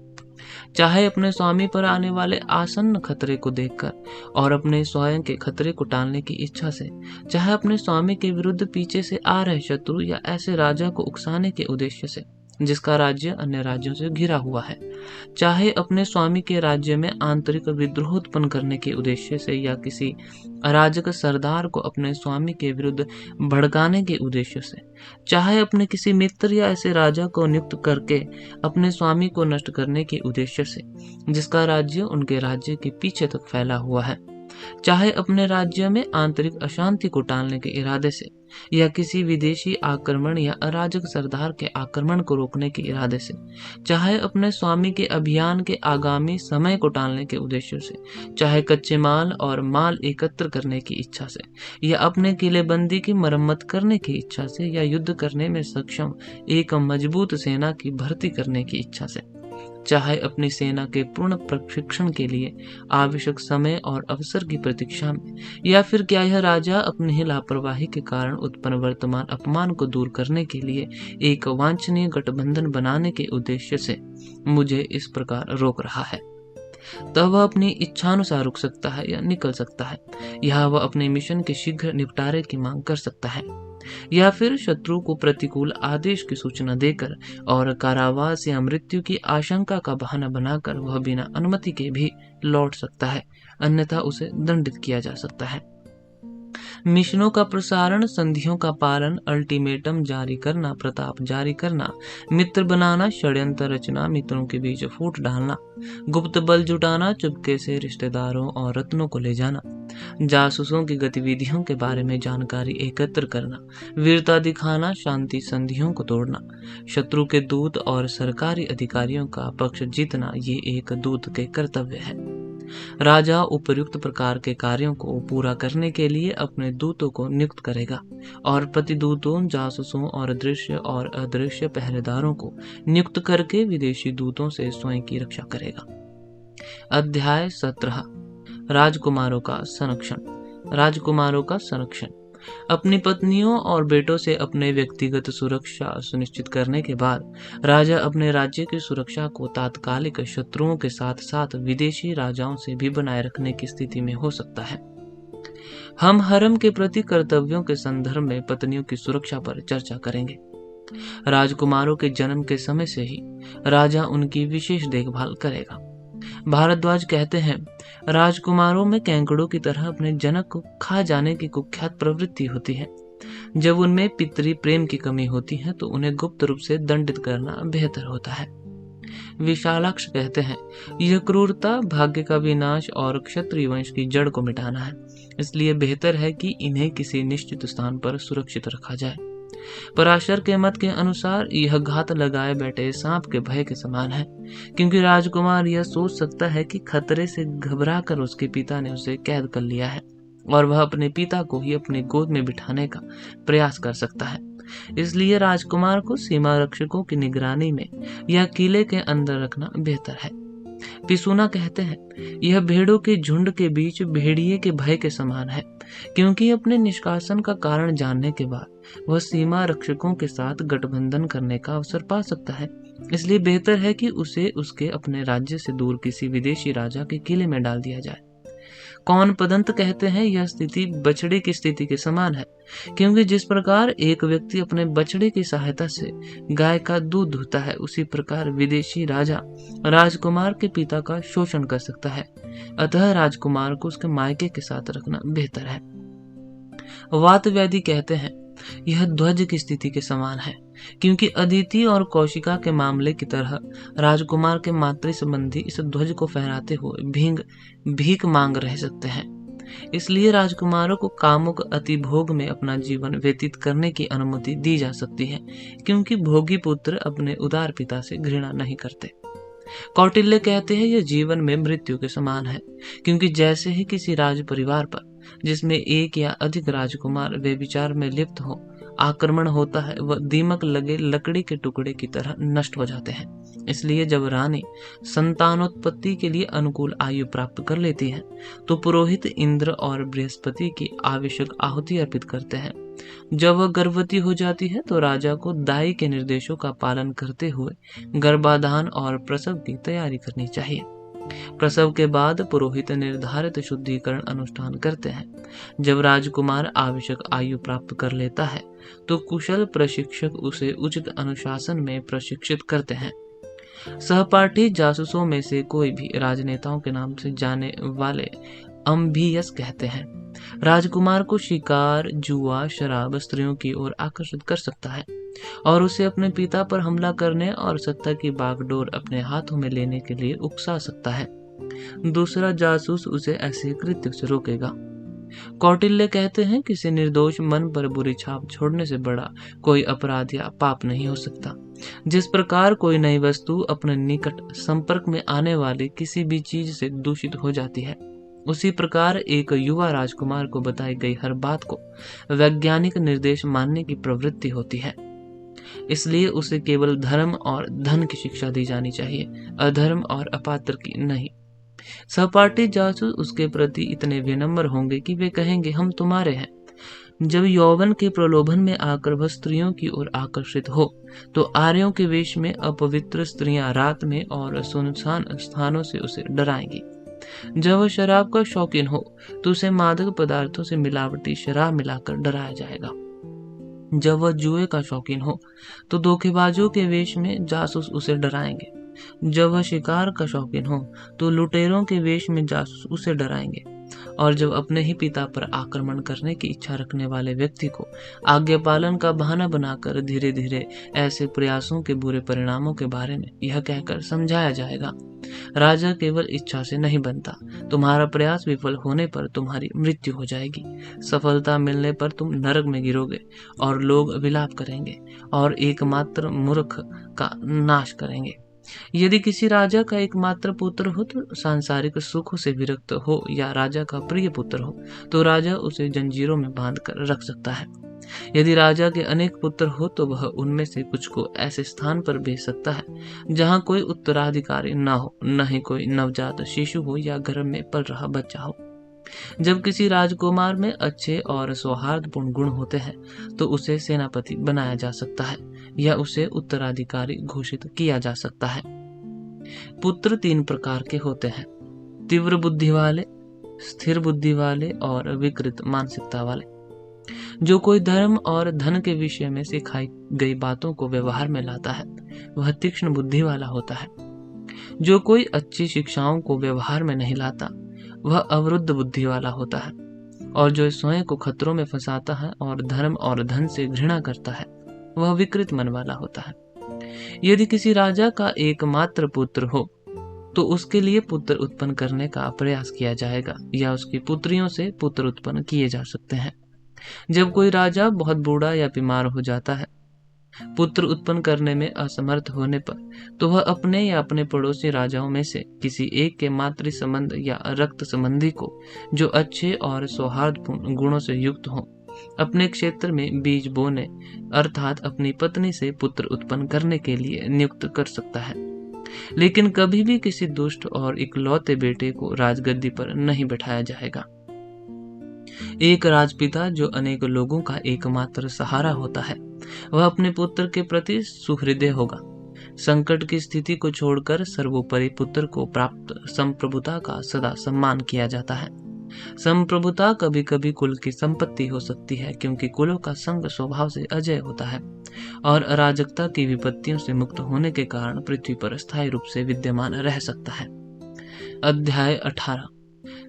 चाहे अपने स्वामी पर आने वाले आसन्न खतरे को देखकर और अपने स्वयं के खतरे को टालने की इच्छा से, चाहे अपने स्वामी के विरुद्ध पीछे से आ रहे शत्रु या ऐसे राजा को उकसाने के उद्देश्य से जिसका राज्य अन्य राज्यों से घिरा हुआ है, चाहे अपने स्वामी के राज्य में आंतरिक विद्रोह उत्पन्न करने के उद्देश्य से या किसी अराजक सरदार को अपने स्वामी के विरुद्ध भड़काने के उद्देश्य से, चाहे अपने किसी मित्र या ऐसे राजा को नियुक्त करके अपने स्वामी को नष्ट करने के उद्देश्य से जिसका राज्य उनके राज्य के पीछे तक फैला हुआ है, चाहे अपने राज्य में आंतरिक अशांति को टालने के इरादे से या किसी विदेशी आक्रमण या अराजक सरदार के आक्रमण को रोकने के इरादे से, चाहे अपने स्वामी के अभियान के आगामी समय को टालने के उद्देश्य से, चाहे कच्चे माल और माल एकत्र करने की इच्छा से या अपने किलेबंदी की मरम्मत करने की इच्छा से या युद्ध करने में सक्षम एक मजबूत सेना की भर्ती करने की इच्छा से, चाहे अपनी सेना के पूर्ण प्रशिक्षण के लिए आवश्यक समय और अवसर की प्रतीक्षा में, या फिर क्या यह राजा अपनी ही लापरवाही के कारण उत्पन्न वर्तमान अपमान को दूर करने के लिए एक वांछनीय गठबंधन बनाने के उद्देश्य से मुझे इस प्रकार रोक रहा है, तब वह अपनी इच्छानुसार रुक सकता है या निकल सकता है, या वह अपने मिशन के शीघ्र निपटारे की मांग कर सकता है, या फिर शत्रु को प्रतिकूल आदेश की सूचना देकर और कारावास या मृत्यु की आशंका का बहाना बनाकर वह बिना अनुमति के भी लौट सकता है, अन्यथा उसे दंडित किया जा सकता है। मिशनों का प्रसारण, संधियों का पालन, अल्टीमेटम जारी करना, प्रताप जारी करना, मित्र बनाना, षड्यंत्र रचना, मित्रों के बीच फूट डालना, गुप्त बल जुटाना, चुपके से रिश्तेदारों और रत्नों को ले जाना, जासूसों की गतिविधियों के बारे में जानकारी एकत्र करना, वीरता दिखाना, शांति संधियों को तोड़ना, शत्रु के दूत और सरकारी अधिकारियों का पक्ष जीतना, ये एक दूत के कर्तव्य है। राजा उपर्युक्त प्रकार के कार्यों को पूरा करने के लिए अपने दूतों को नियुक्त करेगा और प्रतिदूतों, जासूसों और दृश्य और अदृश्य पहरेदारों को नियुक्त करके विदेशी दूतों से स्वयं की रक्षा करेगा। अध्याय 17 राजकुमारों का संरक्षण। राजकुमारों का संरक्षण। अपनी पत्नियों और बेटों से अपने व्यक्तिगत सुरक्षा सुनिश्चित करने के बाद राजा अपने राज्य की सुरक्षा को तात्कालिक शत्रुओं के साथ साथ विदेशी राजाओं से भी बनाए रखने की स्थिति में हो सकता है। हम हरम के प्रति कर्तव्यों के संदर्भ में पत्नियों की सुरक्षा पर चर्चा करेंगे। राजकुमारों के जन्म के समय से ही राजा उनकी विशेष देखभाल करेगा। भारद्वाज कहते हैं, राजकुमारों में कैंकड़ों की तरह अपने जनक को खा जाने की कुख्यात प्रवृत्ति होती है। जब उनमें पितृ प्रेम की कमी होती है तो उन्हें गुप्त रूप से दंडित करना बेहतर होता है। विशालाक्ष कहते हैं, यह क्रूरता भाग्य का विनाश और क्षत्रिय वंश की जड़ को मिटाना है, इसलिए बेहतर है कि इन्हें किसी निश्चित स्थान पर सुरक्षित रखा जाए। पराशर के मत के अनुसार यह घात लगाए बैठे सांप के भय के समान है, क्योंकि राजकुमार यह सोच सकता है कि खतरे से घबराकर उसके पिता ने उसे कैद कर लिया है और वह अपने पिता को ही अपनी गोद में बिठाने का प्रयास कर सकता है। इसलिए राजकुमार को सीमा रक्षकों की निगरानी में या किले के अंदर रखना बेहतर है। पिसूना कहते हैं, यह भेड़ों के झुंड के बीच भेड़िए के भय के समान है, क्योंकि अपने निष्कासन का कारण जानने के बाद वह सीमा रक्षकों के साथ गठबंधन करने का अवसर पा सकता है। इसलिए बेहतर है कि उसे उसके अपने राज्य से दूर किसी विदेशी राजा के किले में डाल दिया जाए। कौन पदंत कहते हैं, यह स्थिति बछड़े की स्थिति के समान है, क्योंकि जिस प्रकार एक व्यक्ति अपने बछड़े की सहायता से गाय का दूध दूहता है, उसी प्रकार विदेशी राजा राजकुमार के पिता का शोषण कर सकता है। अतः राजकुमार को उसके मायके के साथ रखना बेहतर है। वातव्याधि कहते हैं, यह ध्वज की स्थिति के समान है, क्योंकि अदिति और कौशिका के मामले की तरह राजकुमार के मातृ संबंधी इस ध्वज को फहराते हुए भीख मांग रह सकते हैं। इसलिए राजकुमारों को कामुक अतिभोग में अपना जीवन व्यतीत करने की अनुमति दी जा सकती है, क्योंकि भोगी पुत्र अपने उदार पिता से घृणा नहीं करते। कौटिल्य कहते हैं, यह जीवन में मृत्यु के समान है, क्योंकि जैसे ही किसी राज परिवार पर जिसमें एक या अधिक राजकुमार व्यभिचार में लिप्त हो आक्रमण होता है वह दीमक लगे लकड़ी के टुकड़े की तरह नष्ट हो जाते हैं। इसलिए जब रानी संतानोत्पत्ति के लिए अनुकूल आयु प्राप्त कर लेती है तो पुरोहित इंद्र और बृहस्पति की आवश्यक आहुति अर्पित करते हैं। जब वह गर्भवती हो जाती है तो राजा को दाई के निर्देशों का पालन करते हुए गर्भाधान और प्रसव की तैयारी करनी चाहिए। प्रसव के बाद पुरोहित निर्धारित शुद्धिकरण अनुष्ठान करते हैं। जब राजकुमार आवश्यक आयु प्राप्त कर लेता है तो कुशल प्रशिक्षक उसे उचित अनुशासन में प्रशिक्षित करते हैं। सहपाठी जासूसों में से कोई भी राजनेताओं के नाम से जाने वाले अम्बियस कहते हैं। राजकुमार को शिकार, जुआ, शराब, स्त्रियों की ओर आकर्षित कर सकता है और उसे अपने पिता पर हमला करने और सत्ता की बागडोर अपने हाथों में लेने के लिए उकसा सकता है। दूसरा जासूस उसे ऐसे कृत्य से रोकेगा। कौटिल्य कहते हैं किसी निर्दोष मन पर बुरी छाप छोड़ने से बड़ा कोई अपराध या पाप नहीं हो सकता। जिस प्रकार कोई नई वस्तु अपने निकट संपर्क में आने वाली किसी भी चीज से दूषित हो जाती है, उसी प्रकार एक युवा राजकुमार को बताई गई हर बात को वैज्ञानिक निर्देश मानने की प्रवृत्ति होती है। इसलिए उसे केवल धर्म और धन की शिक्षा दी जानी चाहिए, अधर्म और अपात्र की नहीं। सहपाठी जासूस उसके प्रति इतने विनम्र होंगे कि वे कहेंगे हम तुम्हारे हैं। जब यौवन के प्रलोभन में आकर वह स्त्रियों की ओर आकर्षित हो तो आर्यों के वेश में अपवित्र स्त्रियां रात में और सुनसान स्थानों से उसे डराएंगी। जब वह शराब का शौकीन हो तो उसे मादक पदार्थों से मिलावटी शराब मिलाकर डराया जाएगा। जब वह जुए का शौकीन हो तो धोखेबाजों के वेश में जासूस उसे डराएंगे। जब वह शिकार का शौकीन हो तो लुटेरों के वेश में जासूस उसे डराएंगे। और जब अपने ही पिता पर आक्रमण करने की इच्छा रखने वाले व्यक्ति को आज्ञा पालन का बहाना बनाकर धीरे धीरे ऐसे प्रयासों के बुरे परिणामों के बारे में यह कहकर समझाया जाएगा, राजा केवल इच्छा से नहीं बनता, तुम्हारा प्रयास विफल होने पर तुम्हारी मृत्यु हो जाएगी, सफलता मिलने पर तुम नरक में गिरोगे और लोग विलाप करेंगे और एकमात्र मूर्ख का नाश करेंगे। यदि किसी राजा का एकमात्र पुत्र हो तो सांसारिक सुखों से विरक्त हो या राजा का प्रिय पुत्र हो तो राजा उसे जंजीरों में बांधकर रख सकता है। यदि राजा के अनेक पुत्र हो तो वह उनमें से कुछ को ऐसे स्थान पर भेज सकता है जहां कोई उत्तराधिकारी न हो, न ही कोई नवजात शिशु हो या गर्भ में पल रहा बच्चा हो। जब किसी राजकुमार में अच्छे और सौहार्दपूर्ण गुण होते हैं तो उसे सेनापति बनाया जा सकता है या उसे उत्तराधिकारी घोषित किया जा सकता है। पुत्र 3 प्रकार के होते हैं, तीव्र बुद्धि वाले, स्थिर बुद्धि वाले और विकृत मानसिकता वाले। जो कोई धर्म और धन के विषय में सिखाई गई बातों को व्यवहार में लाता है वह तीक्ष्ण बुद्धि वाला होता है। जो कोई अच्छी शिक्षाओं को व्यवहार में नहीं लाता वह अवरुद्ध बुद्धि वाला होता है। और जो स्वयं को खतरों में फंसाता है और धर्म और धन से घृणा करता है वह विकृत मन वाला होता है। यदि किसी राजा का एकमात्र पुत्र हो तो उसके लिए पुत्र उत्पन्न करने का प्रयास किया जाएगा या उसकी पुत्रियों से पुत्र उत्पन्न किए जा सकते हैं। जब कोई राजा बहुत बूढ़ा या बीमार हो जाता है, पुत्र उत्पन्न करने में असमर्थ होने पर तो वह अपने या अपने पड़ोसी राजाओं में से किसी एक के मातृ संबंध या रक्त संबंधी को जो अच्छे और सौहार्दपूर्ण गुणों से युक्त हो अपने क्षेत्र में बीज बोने अर्थात अपनी पत्नी से पुत्र उत्पन्न करने के लिए नियुक्त कर सकता है, लेकिन कभी भी किसी दुष्ट और इकलौते बेटे को राजगद्दी पर नहीं बैठाया जाएगा। एक राजपिता जो अनेक लोगों का एकमात्र सहारा होता है वह अपने पुत्र के प्रति सुहृदय होगा। संकट की स्थिति को छोड़कर सर्वोपरि पुत्र को प्राप्त संप्रभुता का सदा सम्मान किया जाता है। संप्रभुता कभी कभी कुल की संपत्ति हो सकती है क्योंकि कुलों का संग स्वभाव से अजय होता है और अराजकता की विपत्तियों से मुक्त होने के कारण पृथ्वी पर स्थायी रूप से विद्यमान रह सकता है। अध्याय 18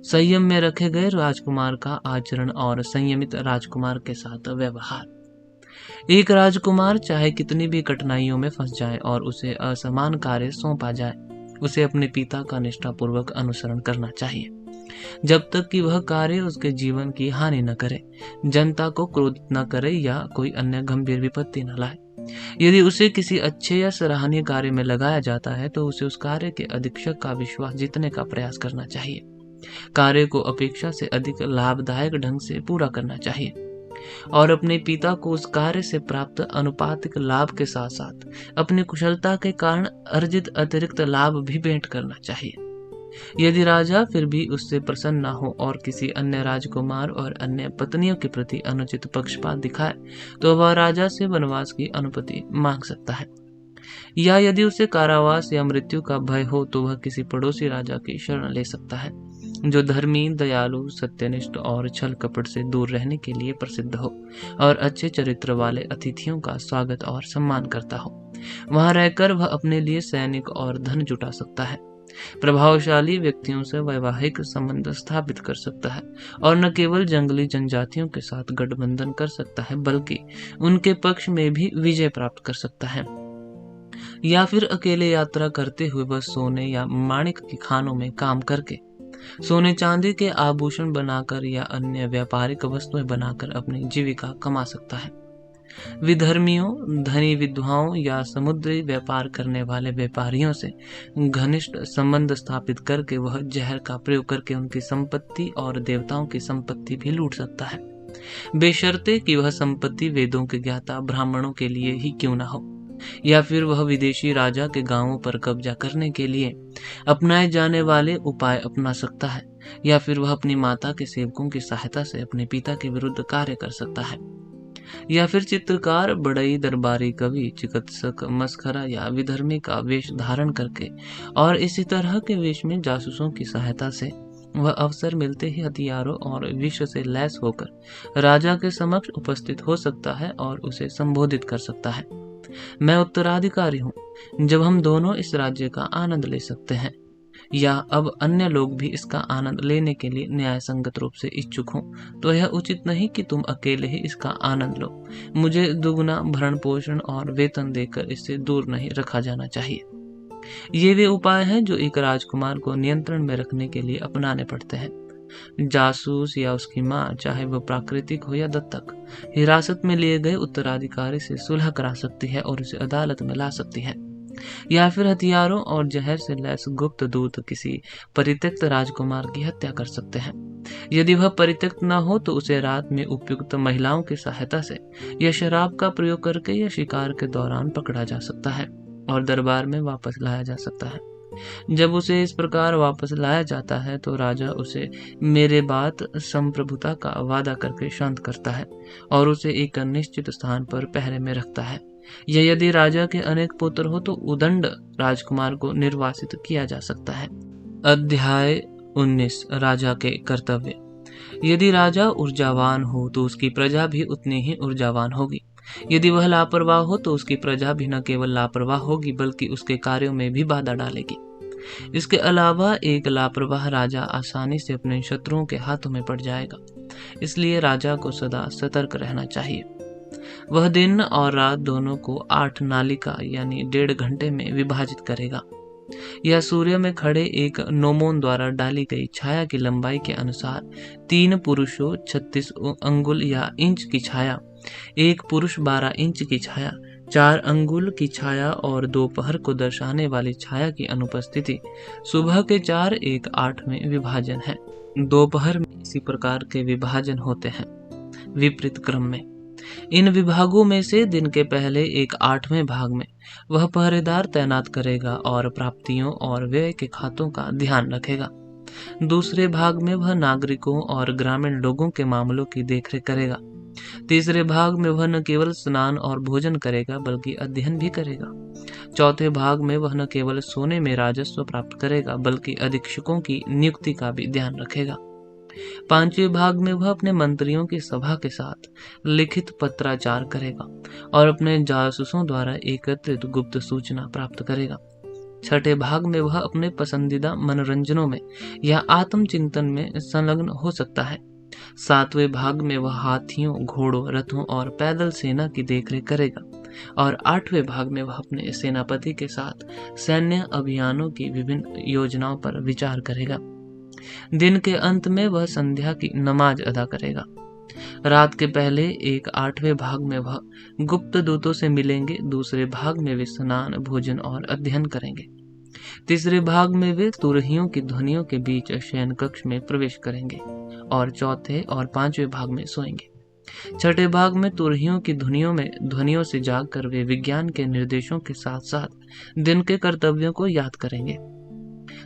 संयम में रखे गए राजकुमार का आचरण और संयमित राजकुमार के साथ व्यवहार। एक राजकुमार चाहे कितनी भी कठिनाइयों में फंस जाए और उसे असमान कार्य सौंपा जाए, उसे अपने पिता का निष्ठापूर्वक अनुसरण करना चाहिए जब तक कि वह कार्य उसके जीवन की हानि न करे, जनता को क्रोधित न करे या कोई अन्य गंभीर विपत्ति न लाए। यदि उसे किसी अच्छे या सराहनीय कार्य में लगाया जाता है तो उसे उस कार्य के अधीक्षक का विश्वास जीतने का प्रयास करना चाहिए। कार्य को अपेक्षा से अधिक लाभदायक ढंग से पूरा करना चाहिए। और अपने पिता को उस कार्य से प्राप्त अनुपातिक लाभ के साथ साथ अपनी कुशलता के कारण अर्जित अतिरिक्त लाभ भी भेंट करना चाहिए। यदि राजा फिर भी उससे प्रसन्न न हो और किसी अन्य राजकुमार और अन्य पत्नियों के प्रति अनुचित पक्षपात दिखाए, तो वह राजा से वनवास की अनुमति मांग सकता है। या यदि उसे कारावास या मृत्यु का भय हो तो वह किसी पड़ोसी राजा की शरण ले सकता है, जो धर्मी, दयालु, सत्यनिष्ठ और छल कपट से दूर रहने के लिए प्रसिद्ध हो और अच्छे चरित्र वाले अतिथियों का स्वागत और सम्मान करता हो। वहां रहकर वह अपने लिए सैनिक और धन जुटा सकता है, प्रभावशाली व्यक्तियों से वैवाहिक संबंध स्थापित कर सकता है और न केवल जंगली जनजातियों के साथ गठबंधन कर सकता है बल्कि उनके पक्ष में भी विजय प्राप्त कर सकता है। या फिर अकेले यात्रा करते हुए वह सोने या माणिक की खानों में काम करके सोने चांदी के आभूषण बनाकर या अन्य व्यापारिक वस्तुएं बनाकर अपनी जीविका कमा सकता है। विधर्मियों, धनी विधवाओं या समुद्री व्यापार करने वाले व्यापारियों से घनिष्ठ संबंध स्थापित करके वह जहर का प्रयोग करके उनकी संपत्ति और देवताओं की संपत्ति भी लूट सकता है, बेशर्ते कि वह संपत्ति वेदों के ज्ञाता ब्राह्मणों के लिए ही क्यों ना हो। या फिर वह विदेशी राजा के गांवों पर कब्जा करने के लिए अपनाए जाने वाले उपाय अपना सकता है, या फिर वह अपनी माता के सेवकों की सहायता से अपने पिता के विरुद्ध कार्य कर सकता है। या फिर चित्रकार, बढ़ई, दरबारी, कवि, चिकित्सक, मस्खरा या विधर्मी का वेश धारण करके और इसी तरह के वेश में जासूसों की सहायता से वह अवसर मिलते ही हथियारों और विष से लैस होकर राजा के समक्ष उपस्थित हो सकता है और उसे संबोधित कर सकता है, मैं उत्तराधिकारी हूँ, जब हम दोनों इस राज्य का आनंद ले सकते हैं, या अब अन्य लोग भी इसका आनंद लेने के लिए न्याय संगत रूप से इच्छुक हों, तो यह उचित नहीं कि तुम अकेले ही इसका आनंद लो। मुझे दुगुना भरण पोषण और वेतन देकर इससे दूर नहीं रखा जाना चाहिए। ये वे उपाय हैं जो एक राजकुमार को नियंत्रण में रखने के लिए अपनाने पड़ते हैं। जासूस या उसकी मां, चाहे वह प्राकृतिक हो या दत्तक, हिरासत में लिए गए उत्तराधिकारी से सुलह करा सकती है और उसे अदालत में ला सकती है। या फिर हथियारों और जहर से लैस गुप्त दूत किसी परित्यक्त राजकुमार की हत्या कर सकते हैं। यदि वह परित्यक्त न हो तो उसे रात में उपयुक्त महिलाओं की सहायता से या शराब का प्रयोग करके या शिकार के दौरान पकड़ा जा सकता है और दरबार में वापस लाया जा सकता है। जब उसे इस प्रकार वापस लाया जाता है तो राजा उसे मेरे बात संप्रभुता का वादा करके शांत करता है और उसे एक निश्चित स्थान पर पहरे में रखता है। या यदि राजा के अनेक पुत्र हो तो उदंड राजकुमार को निर्वासित किया जा सकता है। अध्याय 19 राजा के कर्तव्य। यदि राजा ऊर्जावान हो तो उसकी प्रजा भी उतनी ही ऊर्जावान होगी। यदि वह लापरवाह हो तो उसकी प्रजा भी न केवल लापरवाह होगी बल्कि उसके कार्यों में भी बाधा डालेगी। इसके अलावा एक लापरवाह राजा आसानी से अपने शत्रुओं के हाथों में पड़ जाएगा, इसलिए राजा को सदा सतर्क रहना चाहिए। वह दिन और रात दोनों को 8 नालिका यानी 1.5 घंटे में विभाजित करेगा। यह सूर्य में खड़े एक नोमोन द्वारा डाली गई छाया की लंबाई के अनुसार 3 पुरुषों 36 अंगुल या इंच की छाया, एक पुरुष 12 इंच की छाया, 4 अंगुल की छाया और दोपहर को दर्शाने वाली छाया की अनुपस्थिति सुबह के 4 एक 8 में विभाजन है। दोपहर में इसी प्रकार के विभाजन होते हैं विपरीत क्रम में। इन विभागों में से दिन के पहले एक 8वें भाग में वह पहरेदार तैनात करेगा और प्राप्तियों और व्यय के खातों का ध्यान रखेगा। दूसरे भाग में वह नागरिकों और ग्रामीण लोगों के मामलों की देखरेख करेगा। तीसरे भाग में वह न केवल स्नान और भोजन करेगा बल्कि अध्ययन भी करेगा। चौथे भाग में वह न केवल सोने में राजस्व प्राप्त करेगा बल्कि अधीक्षकों की नियुक्ति का भी ध्यान रखेगा। 5वें भाग में वह अपने मंत्रियों की सभा के साथ लिखित पत्राचार करेगा और अपने जासूसों द्वारा एकत्रित गुप्त सूचना प्राप्त करेगा। 6ठे भाग में वह अपने पसंदीदा मनोरंजनों में या आत्मचिंतन में संलग्न हो सकता है। 7वें भाग में वह हाथियों, घोड़ों, रथों और पैदल सेना की देखरेख करेगा और 8वें भाग में वह अपने सेनापति के साथ सैन्य अभियानों की विभिन्न योजनाओं पर विचार करेगा। दिन के अंत में वह संध्या की नमाज अदा करेगा। रात के पहले एक 8वें भाग में वह गुप्त दूतों से मिलेंगे। दूसरे भाग में वे स्नान, भोजन और अध्ययन करेंगे। तीसरे भाग में वे तुरहियों की ध्वनियों के बीच शयन कक्ष में प्रवेश करेंगे और चौथे और 5वें भाग में सोएंगे। छठे भाग में तुरहियों की ध्वनियों से जागकर वे विज्ञान के निर्देशों के साथ साथ दिन के कर्तव्यों को याद करेंगे।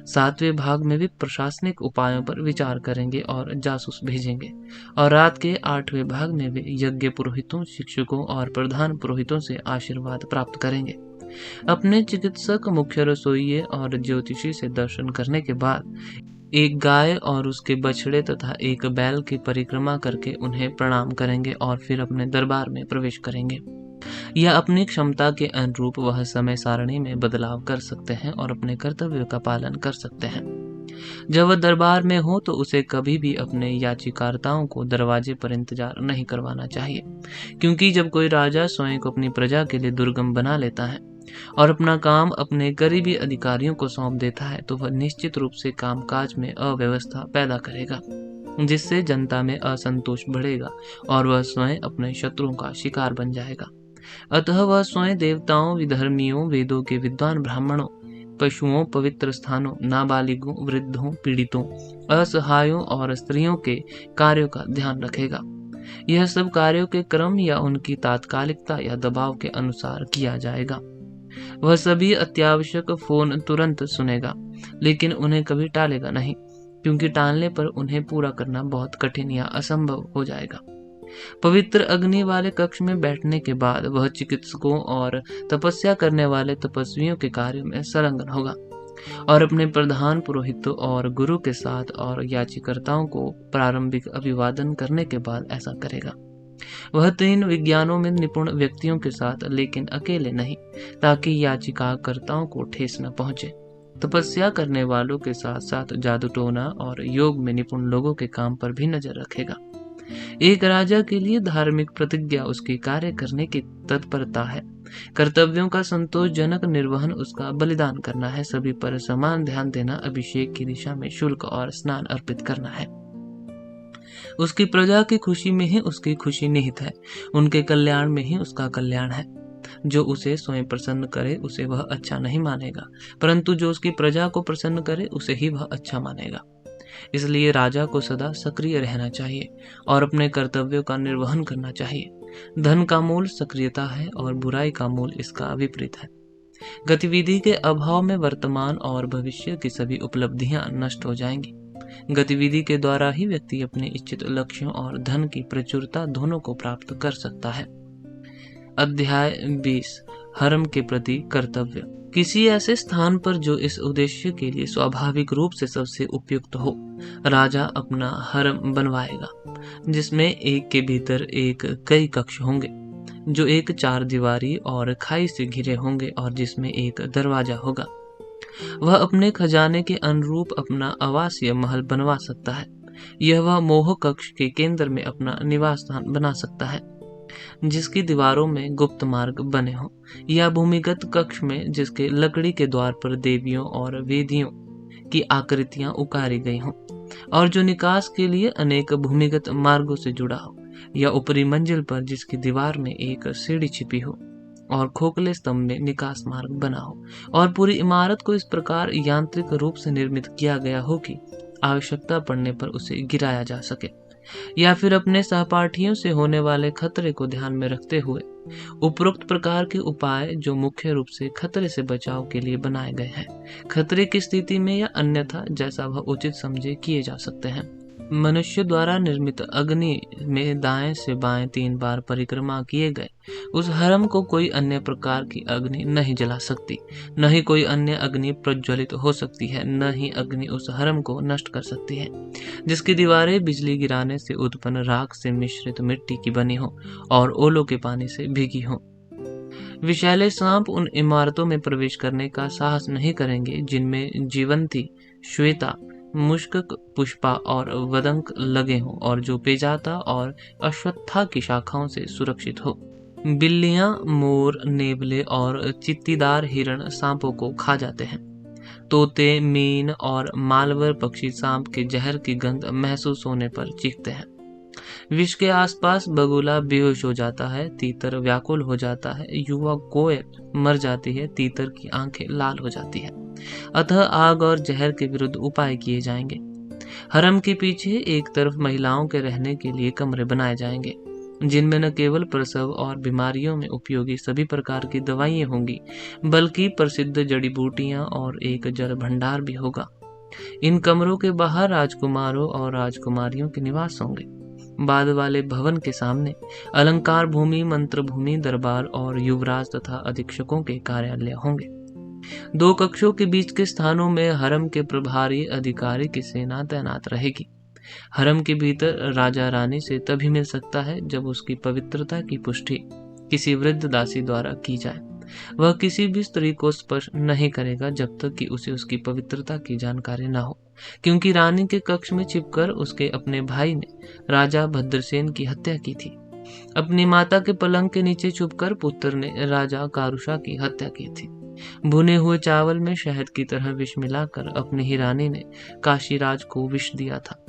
सातवें भाग में भी प्रशासनिक उपायों पर विचार करेंगे और जासूस भेजेंगे। और रात के आठवें भाग में वे यज्ञ पुरोहितों, शिक्षकों और प्रधान पुरोहितों से आशीर्वाद प्राप्त करेंगे। अपने चिकित्सक, मुख्य रसोइये और ज्योतिषी से दर्शन करने के बाद एक गाय और उसके बछड़े तथा एक बैल की परिक्रमा करके उन्हें प्रणाम करेंगे और फिर अपने दरबार में प्रवेश करेंगे। या अपनी क्षमता के अनुरूप वह समय सारणी में बदलाव कर सकते हैं और अपने कर्तव्य का पालन कर सकते हैं। जब वह दरबार में हो तो उसे कभी भी अपने याचिकार्ताओं को दरवाजे पर इंतजार नहीं करवाना चाहिए, क्योंकि जब कोई राजा स्वयं को अपनी प्रजा के लिए दुर्गम बना लेता है और अपना काम अपने करीबी अधिकारियों को सौंप देता है तो वह निश्चित रूप से कामकाज में अव्यवस्था पैदा करेगा, जिससे जनता में असंतोष बढ़ेगा और वह स्वयं अपने शत्रुओं का शिकार बन जाएगा। अतः वह स्वयं देवताओं, विधर्मियों, वेदों के विद्वान ब्राह्मणों, पशुओं, पवित्र स्थानों, नाबालिगों, वृद्धों, पीड़ितों, असहायों और स्त्रियों के कार्यों का ध्यान रखेगा। यह सब कार्यों के क्रम या उनकी तात्कालिकता या दबाव के अनुसार किया जाएगा। वह सभी अत्यावश्यक फोन तुरंत सुनेगा, लेकिन उन्हें कभी टालेगा नहीं, क्योंकि टालने पर उन्हें पूरा करना बहुत कठिन या असंभव हो जाएगा। पवित्र अग्नि वाले कक्ष में बैठने के बाद वह चिकित्सकों और तपस्या करने वाले तपस्वियों के कार्यों में संलग्न होगा और अपने प्रधान पुरोहितों और गुरु के साथ और याचिकर्ताओं को प्रारंभिक अभिवादन करने के बाद ऐसा करेगा। वह 3 विज्ञानों में निपुण व्यक्तियों के साथ, लेकिन अकेले नहीं, ताकि याचिकाकर्ताओं को ठेस न पहुंचे। तपस्या करने वालों के साथ साथ जादू टोना और योग में निपुण लोगों के काम पर भी नजर रखेगा। एक राजा के लिए धार्मिक प्रतिज्ञा उसके कार्य करने की तत्परता है। कर्तव्यों का संतोषजनक निर्वहन उसका बलिदान करना है। सभी पर समान ध्यान देना, अभिषेक की दिशा में शुल्क और स्नान अर्पित करना है। उसकी प्रजा की खुशी में ही उसकी खुशी निहित है, उनके कल्याण में ही उसका कल्याण है। जो उसे स्वयं प्रसन्न करे उसे वह अच्छा नहीं मानेगा, परंतु जो उसकी प्रजा को प्रसन्न करे उसे ही वह अच्छा मानेगा। इसलिए राजा को सदा सक्रिय रहना चाहिए और अपने कर्तव्यों का निर्वहन करना चाहिए। धन का मूल सक्रियता है और बुराई का मूल इसका विपरीत है। गतिविधि के अभाव में वर्तमान और भविष्य की सभी उपलब्धियां नष्ट हो जाएंगी। गतिविधि के द्वारा ही व्यक्ति अपने इच्छित लक्ष्यों और धन की प्रचुरता दोनों को प्राप्त कर सकता है। अध्याय 20 हरम के प्रति कर्तव्य। किसी ऐसे स्थान पर जो इस उद्देश्य के लिए स्वाभाविक रूप से सबसे उपयुक्त हो, राजा अपना हरम बनवाएगा, जिसमें एक के भीतर एक कई कक्ष होंगे, जो एक 4 दीवारी और खाई से घिरे होंगे और जिसमें एक दरवाजा होगा। वह अपने खजाने के अनुरूप अपना आवासीय महल बनवा सकता है। यह वह मोह कक्ष के केंद्र में अपना निवास स्थान बना सकता है, जिसकी दीवारों में गुप्त मार्ग बने हों, या भूमिगत कक्ष में जिसके लकड़ी के द्वार पर देवियों और वेदियों की आकृतियां उकारी गई हों और जो निकास के लिए अनेक भूमिगत मार्गों से जुड़ा हो, या ऊपरी मंजिल पर जिसकी दीवार में एक सीढ़ी छिपी हो और खोखले स्तंभ में निकास मार्ग बना हो और पूरी इमारत को इस प्रकार यांत्रिक रूप से निर्मित किया गया हो कि आवश्यकता पड़ने पर उसे गिराया जा सके, या फिर अपने सहपाठियों से होने वाले खतरे को ध्यान में रखते हुए उपरोक्त प्रकार के उपाय जो मुख्य रूप से खतरे से बचाव के लिए बनाए गए हैं, खतरे की स्थिति में या अन्यथा जैसा वह उचित समझे किए जा सकते हैं। मनुष्य द्वारा निर्मित अग्नि में दाएं से बाएं 3 बार परिक्रमा किए गए उस हरम को कोई अन्य प्रकार की अग्नि नहीं जला सकती, न ही कोई अन्य अग्नि प्रज्वलित हो सकती है, न ही अग्नि उस हरम को नष्ट कर सकती है जिसकी दीवारें बिजली गिराने से उत्पन्न राख से मिश्रित मिट्टी की बनी हो और ओलों के पानी से भीगी हो। विषैले सांप उन इमारतों में प्रवेश करने का साहस नहीं करेंगे जिनमें जीवंती, श्वेता, मुश्क, पुष्पा और वदंक लगे हों और जो पेजाता और अश्वत्था की शाखाओं से सुरक्षित हो। बिल्लियां, मोर, नेवले और चित्तीदार हिरण सांपों को खा जाते हैं। तोते, मीन और मालवर पक्षी सांप के जहर की गंध महसूस होने पर चीखते हैं। विष के आसपास बगुला बेहोश हो जाता है, तीतर व्याकुल हो जाता है, युवा कोयल मर जाती है, तीतर की आंखें लाल हो जाती है। अतः आग और जहर के विरुद्ध उपाय किए जाएंगे। हरम के पीछे एक तरफ महिलाओं के रहने के लिए कमरे बनाए जाएंगे जिनमें न केवल प्रसव और बीमारियों में उपयोगी सभी प्रकार की दवाइयाँ होंगी, बल्कि प्रसिद्ध जड़ी बूटियाँ और एक जल भंडार भी होगा। इन कमरों के बाहर राजकुमारों और राजकुमारियों के निवास होंगे। बाद वाले भवन के सामने अलंकार भूमि, मंत्र भूमि, दरबार और युवराज तथा अधीक्षकों के कार्यालय होंगे। 2 कक्षों के बीच के स्थानों में हरम के प्रभारी अधिकारी की सेना तैनात रहेगी। हरम के भीतर राजा रानी से तभी मिल सकता है जब उसकी पवित्रता की पुष्टि किसी वृद्ध दासी द्वारा की जाए। वह किसी भी स्त्री को स्पर्श नहीं करेगा जब तक कि उसे उसकी पवित्रता की जानकारी न हो, क्योंकि रानी के कक्ष में छिपकर उसके अपने भाई ने राजा भद्रसेन की हत्या की थी। अपनी माता के पलंग के नीचे छुपकर पुत्र ने राजा कारुषा की हत्या की थी। भुने हुए चावल में शहद की तरह विष मिलाकर अपनी ही रानी ने काशीराज को विष दिया था।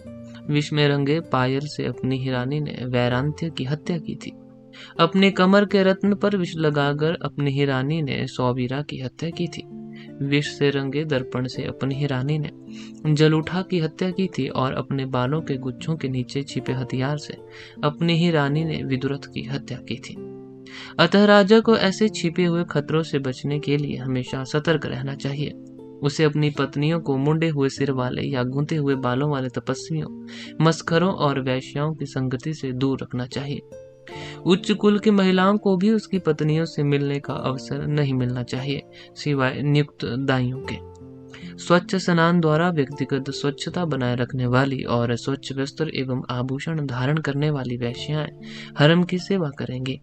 विष में रंगे पायल से अपनी ही रानी ने वैरांत्य की हत्या की थी। अपने कमर के रत्न पर विष लगाकर अपनी ही रानी ने सौबीरा की हत्या की थी। विष से रंगे दर्पण से अपनी ही रानी ने जलूठा की हत्या की थी और अपने बालों के गुच्छों के नीचे छिपे हथियार से अपनी ही रानी ने विदुरथ की हत्या की थी। अतः राजा को ऐसे छिपे हुए खतरों से बचने के लिए हमेशा सतर्क रहना चाहिए। उसे अपनी पत्नियों को मुंडे हुए सिर वाले या गूंथे हुए बालों वाले तपस्वियों, मस्खरों और वैश्याओं की संगति से दूर रखना चाहिए। उच्च कुल की महिलाओं को भी उसकी पत्नियों से मिलने का अवसर नहीं मिलना चाहिए, सिवाय नियुक्त दाइयों के। स्वच्छ स्नान द्वारा व्यक्तिगत स्वच्छता बनाए रखने वाली और स्वच्छ वस्त्र एवं आभूषण धारण करने वाली वैश्याएं हरम की सेवा करेंगी।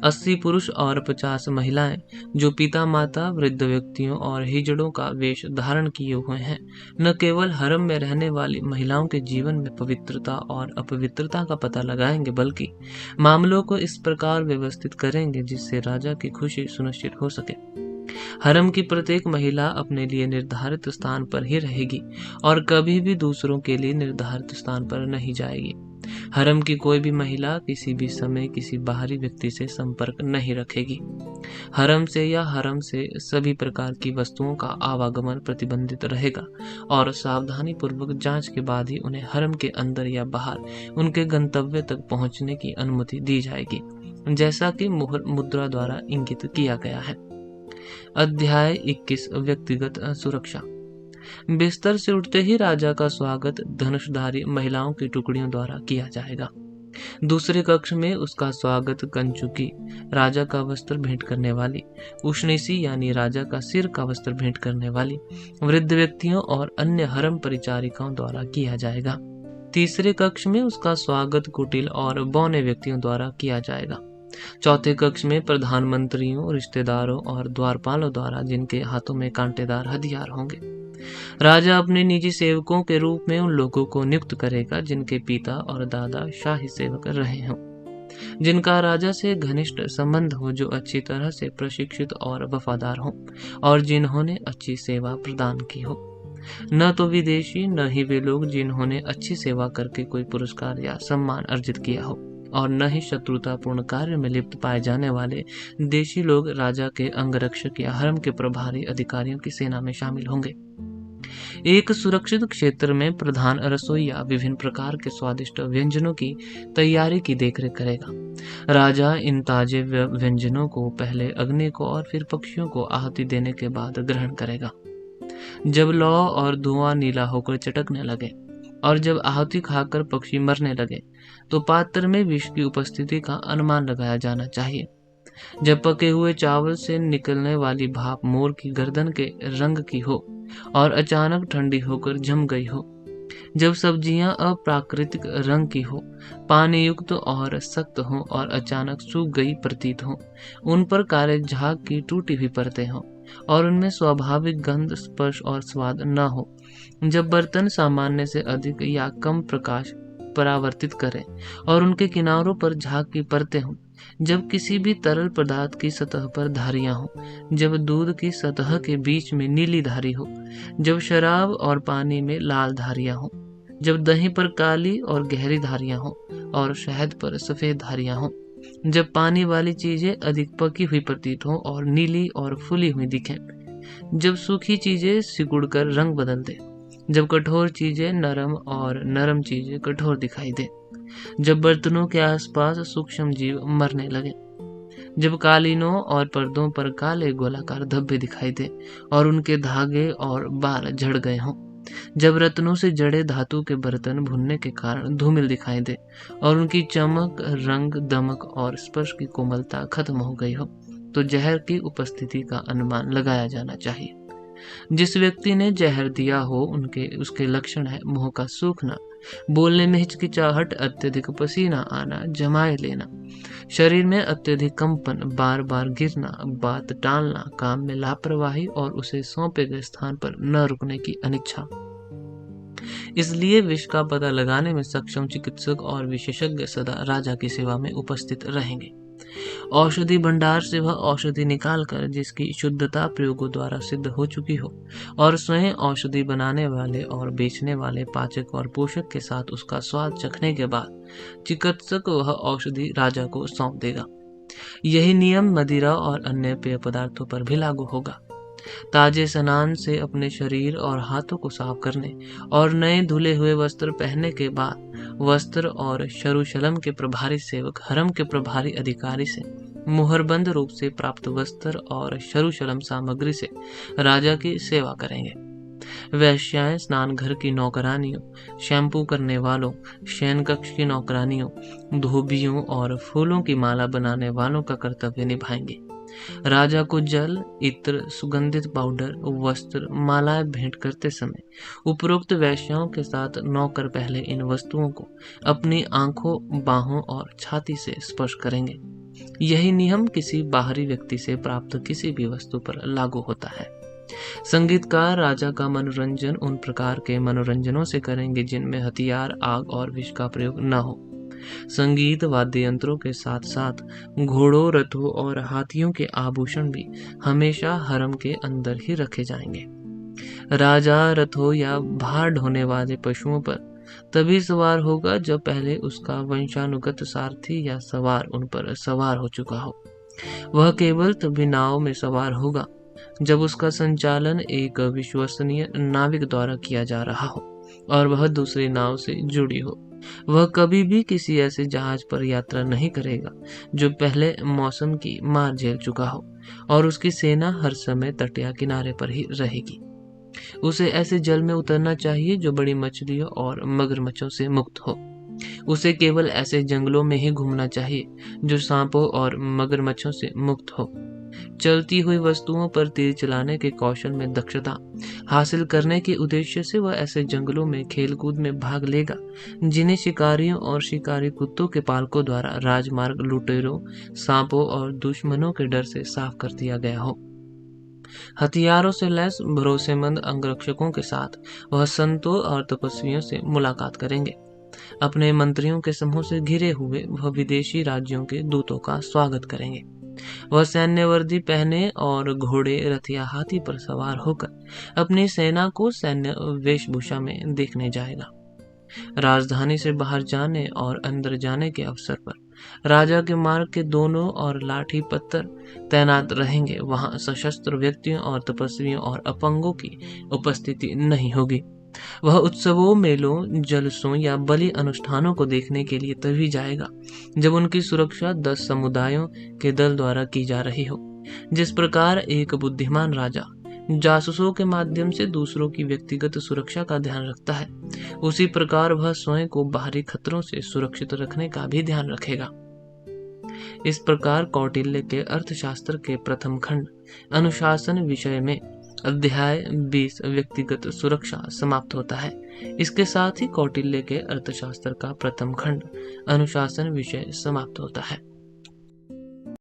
80 पुरुष और 50 महिलाएं जो पिता माता, वृद्ध व्यक्तियों और हिजड़ों का वेश धारण किए हुए हैं, न केवल हरम में रहने वाली महिलाओं के जीवन में पवित्रता और अपवित्रता का पता लगाएंगे, बल्कि मामलों को इस प्रकार व्यवस्थित करेंगे जिससे राजा की खुशी सुनिश्चित हो सके। हरम की प्रत्येक महिला अपने लिए निर्धारित स्थान पर ही रहेगी और कभी भी दूसरों के लिए निर्धारित स्थान पर नहीं जाएगी। हरम की कोई भी महिला किसी भी समय किसी बाहरी व्यक्ति से संपर्क नहीं रखेगी। हरम से या हरम से सभी प्रकार की वस्तुओं का आवागमन प्रतिबंधित रहेगा और सावधानी पूर्वक जांच के बाद ही उन्हें हरम के अंदर या बाहर उनके गंतव्य तक पहुंचने की अनुमति दी जाएगी, जैसा कि मुहर मुद्रा द्वारा इंगित किया गया है। अध्याय 21 व्यक्तिगत सुरक्षा। बिस्तर से उठते ही राजा का स्वागत धनुषधारी महिलाओं की टुकड़ियों द्वारा किया जाएगा। दूसरे कक्ष में उसका स्वागत कंचुकी, राजा का वस्त्र भेंट करने वाली, उष्णीसी यानी राजा का सिर का वस्त्र भेंट करने वाली, वृद्ध व्यक्तियों और अन्य हरम परिचारिकाओं द्वारा किया जाएगा। तीसरे कक्ष में उसका स्वागत कुटिल और बौने व्यक्तियों द्वारा किया जाएगा। चौथे कक्ष में प्रधानमंत्रियों, रिश्तेदारों और द्वारपालों द्वारा, जिनके हाथों में कांटेदार हथियार होंगे। राजा अपने निजी सेवकों के रूप में उन लोगों को नियुक्त करेगा जिनके पिता और दादा शाही सेवक रहे हों, जिनका राजा से घनिष्ठ संबंध हो, जो अच्छी तरह से प्रशिक्षित और वफादार हों और जिन्होंने अच्छी सेवा प्रदान की हो। न तो विदेशी, न ही वे लोग जिन्होंने अच्छी सेवा करके कोई पुरस्कार या सम्मान अर्जित किया हो, और न ही शत्रुतापूर्ण कार्य में लिप्त पाए जाने वाले देशी लोग राजा के अंगरक्षक या हरम के प्रभारी अधिकारियों की सेना में शामिल होंगे। एक सुरक्षित क्षेत्र में प्रधान रसोइया विभिन्न प्रकार के स्वादिष्ट व्यंजनों की तैयारी की देखरेख करेगा। राजा इन ताजे व्यंजनों को पहले अग्नि को और फिर पक्षियों को आहुति देने के बाद ग्रहण करेगा। जब लौ और धुआं नीला होकर चटकने लगे और जब आहुति खाकर पक्षी मरने लगे, तो पात्र में विष की उपस्थिति का अनुमान लगाया जाना चाहिए। जब पके हुए चावल से निकलने वाली भाप मोर की गर्दन के रंग की हो और अचानक ठंडी होकर जम गई हो, जब सब्जियां अप्राकृतिक रंग की हो, पानी युक्त और सख्त हो और अचानक सूख गई प्रतीत हो, उन पर काले झाग की टूटी हुई परतें हों और उनमें स्वाभाविक गंध, स्पर्श और स्वाद न हो, जब बर्तन सामान्य से अधिक या कम प्रकाश परावर्तित करें और उनके किनारों पर झाग की परतें हों, जब किसी भी तरल पदार्थ की सतह पर धारियां हों, जब दूध की सतह के बीच में नीली धारी हो, जब शराब और पानी में लाल धारियां हों, जब दही पर काली और गहरी धारियां हों और शहद पर सफेद धारियां हों, जब पानी वाली चीजें अधिक पकी हुई प्रतीत हों और नीली और फुली हुई दिखें, जब सूखी चीजें सिकुड़कर रंग बदल दें, जब कठोर चीजें नरम और नरम चीजें कठोर दिखाई दें, जब बर्तनों के आसपास सूक्ष्म जीव मरने लगे, जब कालीनों और पर्दों पर काले गोलाकार धब्बे दिखाई दे और उनके धागे और बाल झड़ गए हों, जब रत्नों से जड़े धातु के बर्तन भुनने के कारण धूमिल दिखाई दे और उनकी चमक, रंग, दमक और स्पर्श की कोमलता खत्म हो गई हो, तो जहर की उपस्थिति का अनुमान लगाया जाना चाहिए। जिस व्यक्ति ने जहर दिया हो उसके लक्षण है मुंह का सूखना, बोलने में हिचकिचाहट, अत्यधिक पसीना आना, जमाए लेना, शरीर में अत्यधिक कंपन, बार बार गिरना, बात टालना, काम में लापरवाही और उसे सौंपे गए स्थान पर न रुकने की अनिच्छा। इसलिए विष का पता लगाने में सक्षम चिकित्सक और विशेषज्ञ सदा राजा की सेवा में उपस्थित रहेंगे। औषधि भंडार से वह औषधि निकालकर जिसकी शुद्धता प्रयोगों द्वारा सिद्ध हो चुकी हो और स्वयं औषधि बनाने वाले और बेचने वाले पाचक और पोषक के साथ उसका स्वाद चखने के बाद चिकित्सक वह औषधि राजा को सौंप देगा। यही नियम मदिरा और अन्य पेय पदार्थों पर भी लागू होगा। ताजे स्नान से अपने शरीर और हाथों को साफ करने और नए धुले हुए वस्त्र पहनने के बाद वस्त्र और शरुशलम के प्रभारी सेवक हरम के प्रभारी अधिकारी से मुहरबंद रूप से प्राप्त वस्त्र और शरुशलम सामग्री से राजा की सेवा करेंगे। वैश्याएं स्नान घर की नौकरानियों, शैम्पू करने वालों, शयन कक्ष की नौकरानियों, धोबियों और फूलों की माला बनाने वालों का कर्तव्य निभाएंगे। राजा को जल, इत्र, सुगंधित पाउडर, वस्त्र, मालाएं भेंट करते समय उपरोक्त वैश्याओं के साथ नौकर पहले इन वस्तुओं को अपनी आंखों, बाहों और छाती से स्पर्श करेंगे। यही नियम किसी बाहरी व्यक्ति से प्राप्त किसी भी वस्तु पर लागू होता है। संगीतकार राजा का मनोरंजन उन प्रकार के मनोरंजनों से करेंगे जिनमें हथियार, आग और विष का प्रयोग न हो। संगीत वाद्य यंत्रों के साथ साथ घोड़ों, रथों और हाथियों के आभूषण भी हमेशा हरम के अंदर ही रखे जाएंगे। राजा रथों या भार ढोने वाले पशुओं पर तभी सवार होगा जब पहले उसका वंशानुगत सारथी या सवार उन पर सवार हो चुका हो। वह केवल तभी नाव में सवार होगा जब उसका संचालन एक विश्वसनीय नाविक द्वारा किया जा रहा हो और वह दूसरी नाव से जुड़ी हो। वह कभी भी किसी ऐसे जहाज पर यात्रा नहीं करेगा जो पहले मौसम की मार झेल चुका हो और उसकी सेना हर समय तटिया किनारे पर ही रहेगी। उसे ऐसे जल में उतरना चाहिए जो बड़ी मछलियों और मगरमच्छों से मुक्त हो। उसे केवल ऐसे जंगलों में ही घूमना चाहिए जो सांपों और मगरमच्छों से मुक्त हो। चलती हुई वस्तुओं पर तीर चलाने के कौशल में दक्षता हासिल करने के उद्देश्य से वह ऐसे जंगलों में खेलकूद में भाग लेगा जिन्हें शिकारियों और शिकारी कुत्तों के पालकों द्वारा राजमार्ग, लुटेरों, सांपों और दुश्मनों के डर से साफ कर दिया गया हो। हथियारों से लैस भरोसेमंद अंगरक्षकों के साथ वह संतों और तपस्वियों से मुलाकात करेंगे। अपने मंत्रियों के समूह से घिरे हुए वह विदेशी राज्यों के दूतों का स्वागत करेंगे। वह सैन्य वर्दी पहने और घोड़े, रथ या हाथी पर सवार होकर अपनी सेना को सैन्य वेशभूषा में देखने जाएगा। राजधानी से बाहर जाने और अंदर जाने के अवसर पर राजा के मार्ग के दोनों और लाठी पत्थर तैनात रहेंगे। वहां सशस्त्र व्यक्तियों और तपस्वियों और अपंगों की उपस्थिति नहीं होगी। वह उत्सवों, मेलों, जलसों या बलि अनुष्ठानों को देखने के लिए तभी जाएगा जब उनकी सुरक्षा 10 समुदायों के दल द्वारा की जा रही हो। जिस प्रकार एक बुद्धिमान राजा जासूसों के माध्यम से दूसरों की व्यक्तिगत सुरक्षा का ध्यान रखता है, उसी प्रकार वह स्वयं को बाहरी खतरों से सुरक्षित रखने का भी ध्यान रखेगा। इस प्रकार कौटिल्य के अर्थशास्त्र के प्रथम खंड अनुशासन विषय में अध्याय 20 व्यक्तिगत सुरक्षा समाप्त होता है। इसके साथ ही कौटिल्य के अर्थशास्त्र का प्रथम खंड अनुशासन विषय समाप्त होता है।